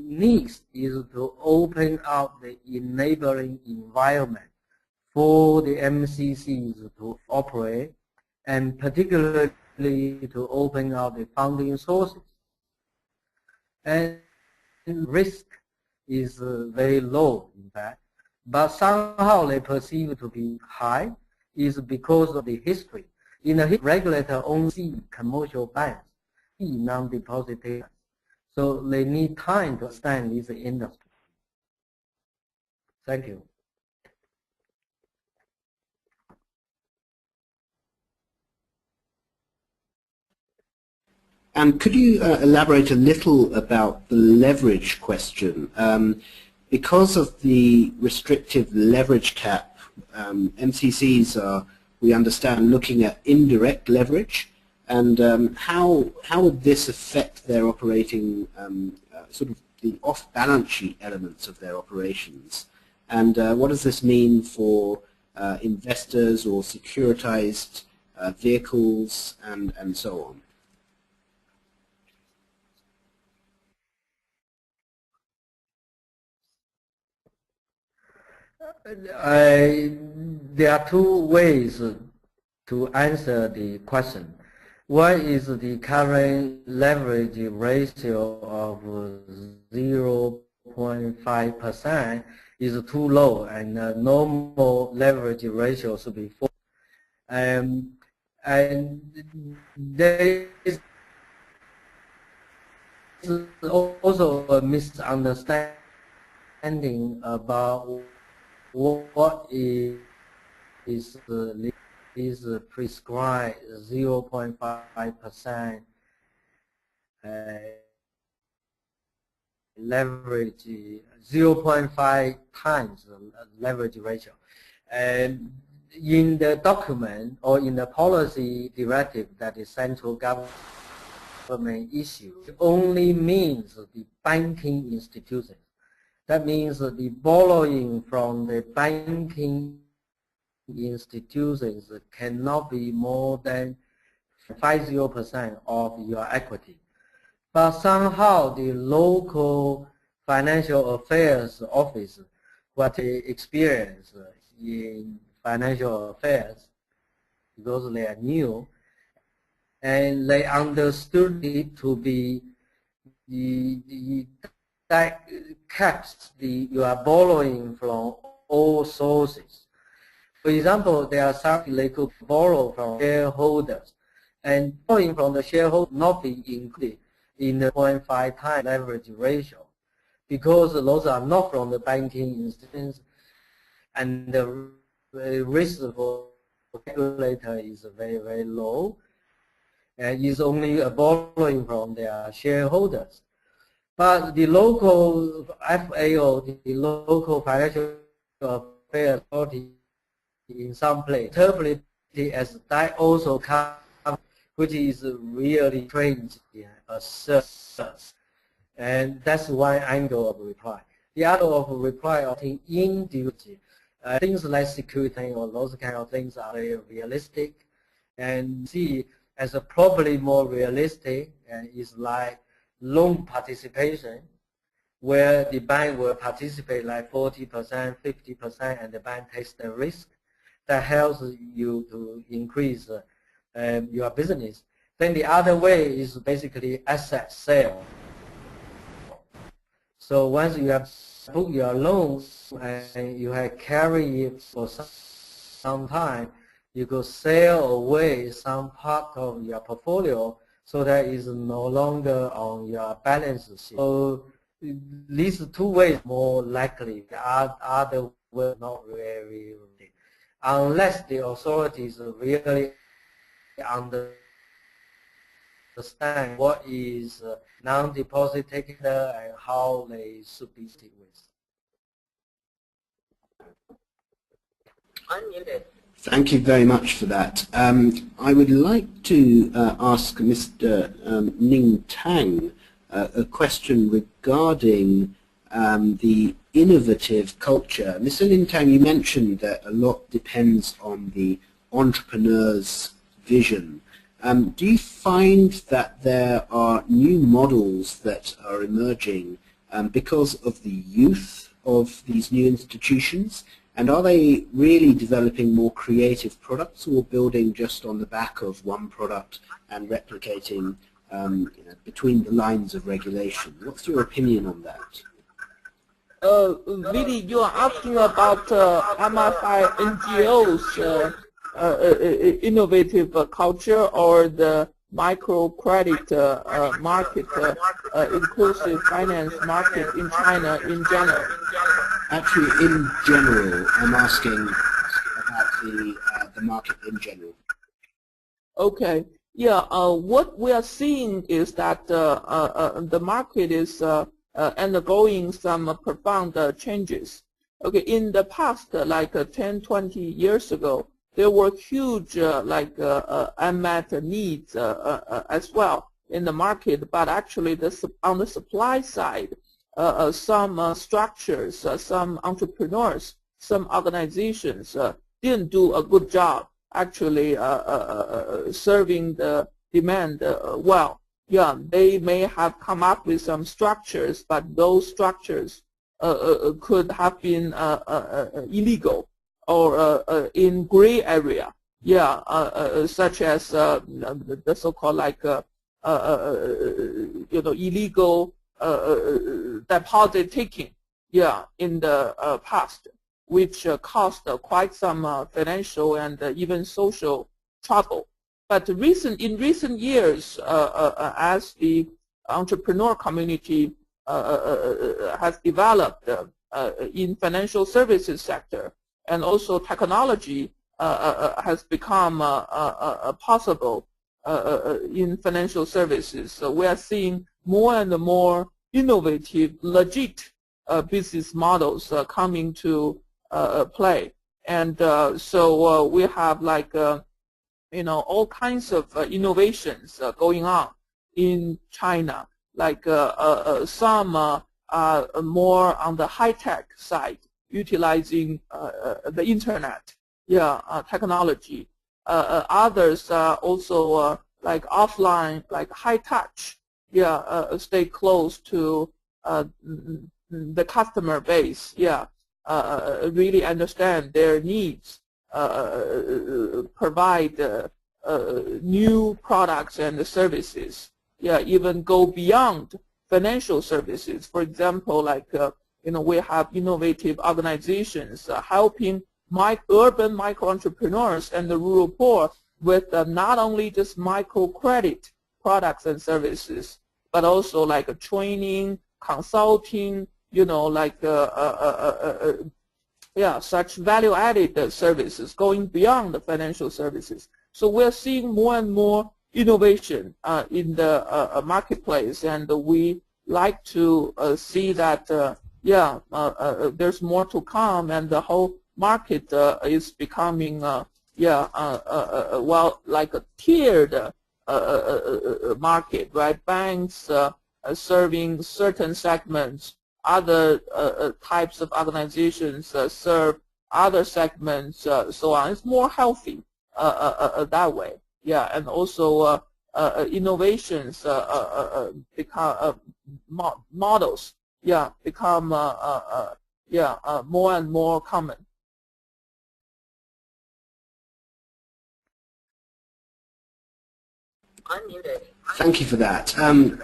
[SPEAKER 5] needs is to open up the enabling environment for the MCCs to operate, and particularly to open up the funding sources. And risk is very low, in fact. But somehow they perceive to be high is because of the history. In the regulator only see commercial banks, see non-depositors. So they need time to understand this industry. Thank you.
[SPEAKER 1] And could you elaborate a little about the leverage question? Because of the restrictive leverage cap, MCCs are, we understand, looking at indirect leverage, and how would this affect their operating, sort of the off-balance sheet elements of their operations? And what does this mean for investors or securitized vehicles and so on?
[SPEAKER 5] There are two ways to answer the question. One is the current leverage ratio of 0.5% is too low, and normal leverage ratio should be 4. And there is also a misunderstanding about what is is prescribed 0.5% leverage, 0.5 times leverage ratio. And in the document or in the policy directive that the central government issued, it only means the banking institutions. That means the borrowing from the banking institutions cannot be more than 50% of your equity. But somehow the local financial affairs office, what they experience in financial affairs, because they are new, and they understood it to be that caps you are borrowing from all sources. For example, there are some they could borrow from shareholders, and borrowing from the shareholder not be included in the 0.5 times leverage ratio, because those are not from the banking institutions, and the risk for regulator is very, very low, and is only borrowing from their shareholders. But the local FAO, the local financial affairs authority in some place, interpret it as that also comes, which is really strange asserts. And that's one angle of reply. The other of reply, I think, individually, things like security or those kind of things are very realistic, and see as a probably more realistic is like loan participation, where the bank will participate like 40%, 50%, and the bank takes the risk. That helps you to increase your business. Then the other way is basically asset sale. So once you have booked your loans and you have carried it for some time, you could sell away some part of your portfolio so that it's no longer on your balance sheet. So these two ways more likely. The other way not very, unless the authorities really understand what is non-deposit taker and how they should be dealt with.
[SPEAKER 1] Unmuted. Thank you very much for that. I would like to ask Mr. Ning Tang a question regarding the innovative culture. Mr. Ning Tang, you mentioned that a lot depends on the entrepreneur's vision. Do you find that there are new models that are emerging because of the youth of these new institutions? And are they really developing more creative products, or building just on the back of one product and replicating between the lines of regulation? What's your opinion on that?
[SPEAKER 4] Really, you are asking about MFI NGOs innovative culture, or the microcredit market, inclusive finance market in China in general?
[SPEAKER 1] Actually, in general, I'm asking about the market in general.
[SPEAKER 4] Okay. Yeah. What we are seeing is that the market is undergoing some profound changes. Okay. In the past, like 10, 20 years ago, there were huge unmet needs as well in the market, but actually on the supply side, some structures, some entrepreneurs, some organizations didn't do a good job actually serving the demand well. Yeah, they may have come up with some structures, but those structures could have been illegal or in gray area. Yeah, such as the so-called illegal deposit taking, yeah, in the past, which caused quite some financial and even social trouble. But in recent years, as the entrepreneur community has developed in financial services sector, and also technology has become possible in financial services. So we are seeing more and more innovative, legit business models coming to play. And so we have like all kinds of innovations going on in China. Like some are more on the high-tech side, utilizing the internet, technology. Others are also like offline, like high-touch, stay close to the customer base, really understand their needs, provide new products and services, even go beyond financial services. For example, like we have innovative organizations helping urban micro entrepreneurs and the rural poor with not only just microcredit products and services, but also like training, consulting, like such value-added services going beyond the financial services. So we're seeing more and more innovation in the marketplace, and we like to see that there's more to come, and the whole market is becoming well, like a tiered market, right? Banks serving certain segments, other types of organizations serve other segments, so on. It's more healthy that way. And also innovations become models, become more and more common.
[SPEAKER 1] Thank you for that. And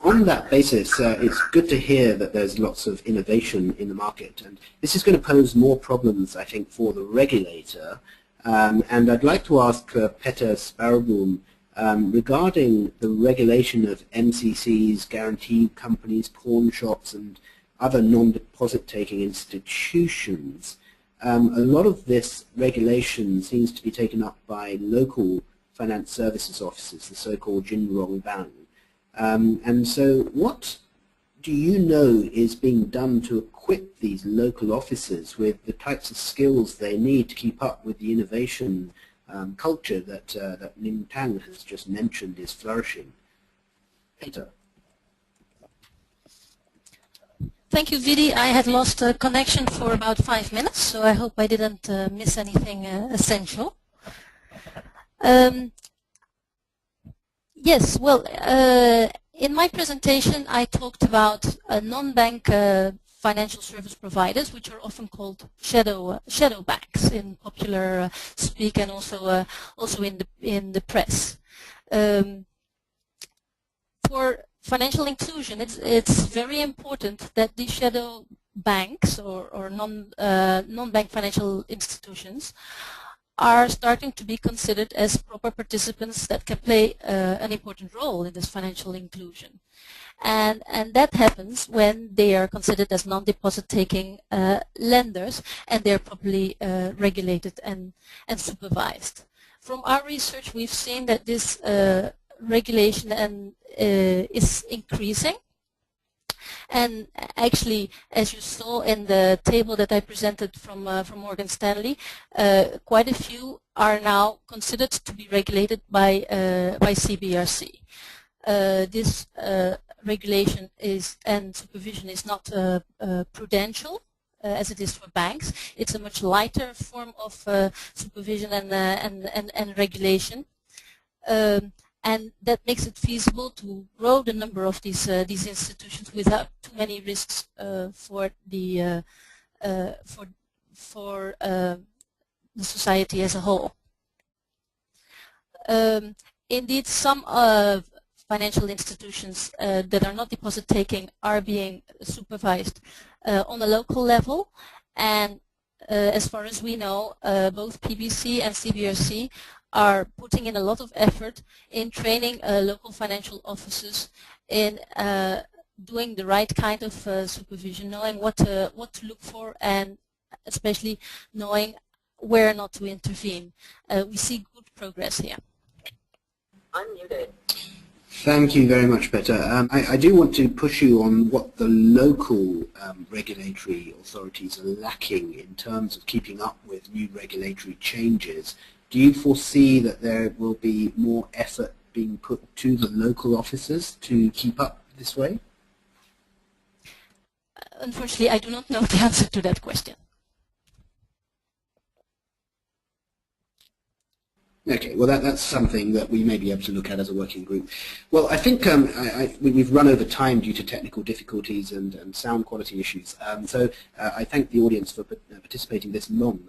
[SPEAKER 1] on that basis, it's good to hear that there's lots of innovation in the market. And this is going to pose more problems, I think, for the regulator. And I'd like to ask Peter Sparrowboom regarding the regulation of MCCs, guarantee companies, pawn shops, and other non-deposit taking institutions. A lot of this regulation seems to be taken up by local finance services offices, the so-called Jinrongbang. And so what do you know is being done to equip these local officers with the types of skills they need to keep up with the innovation culture that, that Ning Tang has just mentioned is flourishing? Peter.
[SPEAKER 2] Thank you, Vidi. I had lost a connection for about 5 minutes, so I hope I didn't miss anything essential. Yes, well, in my presentation I talked about non-bank financial service providers, which are often called shadow banks in popular speak, and also in the press. For financial inclusion, it's very important that these shadow banks or non-bank financial institutions are starting to be considered as proper participants that can play an important role in this financial inclusion. And that happens when they are considered as non-deposit taking lenders, and they're properly regulated and supervised. From our research, we've seen that this regulation is increasing. And actually, as you saw in the table that I presented from Morgan Stanley, quite a few are now considered to be regulated by CBRC. This regulation and supervision is not prudential as it is for banks. It's a much lighter form of supervision and regulation. And that makes it feasible to grow the number of these institutions without too many risks for the society as a whole. Indeed, some financial institutions that are not deposit taking are being supervised on a local level, and as far as we know, both PBC and CBRC are putting in a lot of effort in training local financial officers in doing the right kind of supervision, knowing what to look for, and especially knowing where not to intervene. We see good progress here.
[SPEAKER 6] Unmuted.
[SPEAKER 1] Thank you very much, Peter. I do want to push you on what the local regulatory authorities are lacking in terms of keeping up with new regulatory changes. Do you foresee that there will be more effort being put to the local officers to keep up this way?
[SPEAKER 2] Unfortunately, I do not know the answer to that question.
[SPEAKER 1] Okay, well that's something that we may be able to look at as a working group. Well, I think we've run over time due to technical difficulties and sound quality issues. So I thank the audience for participating this long.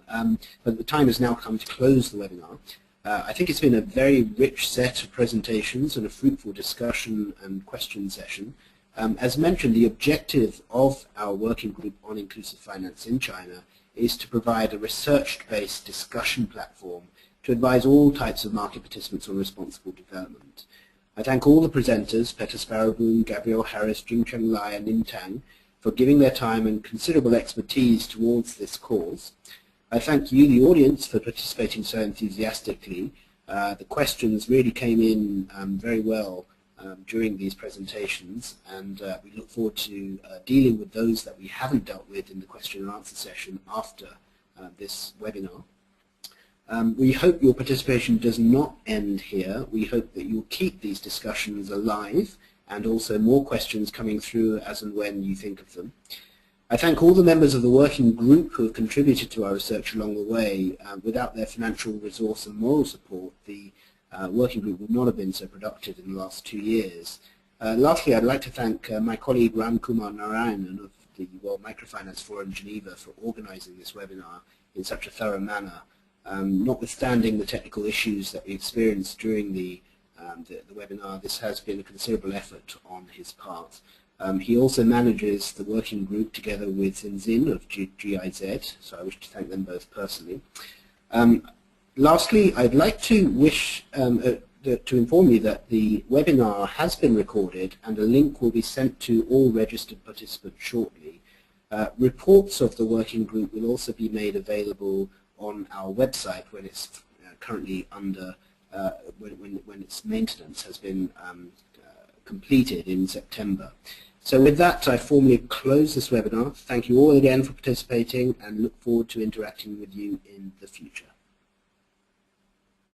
[SPEAKER 1] But the time has now come to close the webinar. I think it's been a very rich set of presentations and a fruitful discussion and question session. As mentioned, the objective of our working group on inclusive finance in China is to provide a research-based discussion platform to advise all types of market participants on responsible development. I thank all the presenters, Peter Sparrowboom, Gabrielle Harris, Jingcheng Lai and Nin Tang, for giving their time and considerable expertise towards this cause. I thank you, the audience, for participating so enthusiastically. The questions really came in very well during these presentations, and we look forward to dealing with those that we haven't dealt with in the question and answer session after this webinar. We hope your participation does not end here. We hope that you'll keep these discussions alive and also more questions coming through as and when you think of them. I thank all the members of the working group who have contributed to our research along the way. Without their financial resource and moral support, the working group would not have been so productive in the last 2 years. Lastly, I'd like to thank my colleague Ram Kumar Narayanan of the World Microfinance Forum Geneva for organizing this webinar in such a thorough manner. Notwithstanding the technical issues that we experienced during the webinar, this has been a considerable effort on his part. He also manages the working group together with Zinzin of GIZ, so I wish to thank them both personally. Lastly, I'd like to inform you that the webinar has been recorded and a link will be sent to all registered participants shortly. Reports of the working group will also be made available on our website when it's currently under, when its maintenance has been completed in September. So with that, I formally close this webinar. Thank you all again for participating and look forward to interacting with you in the future.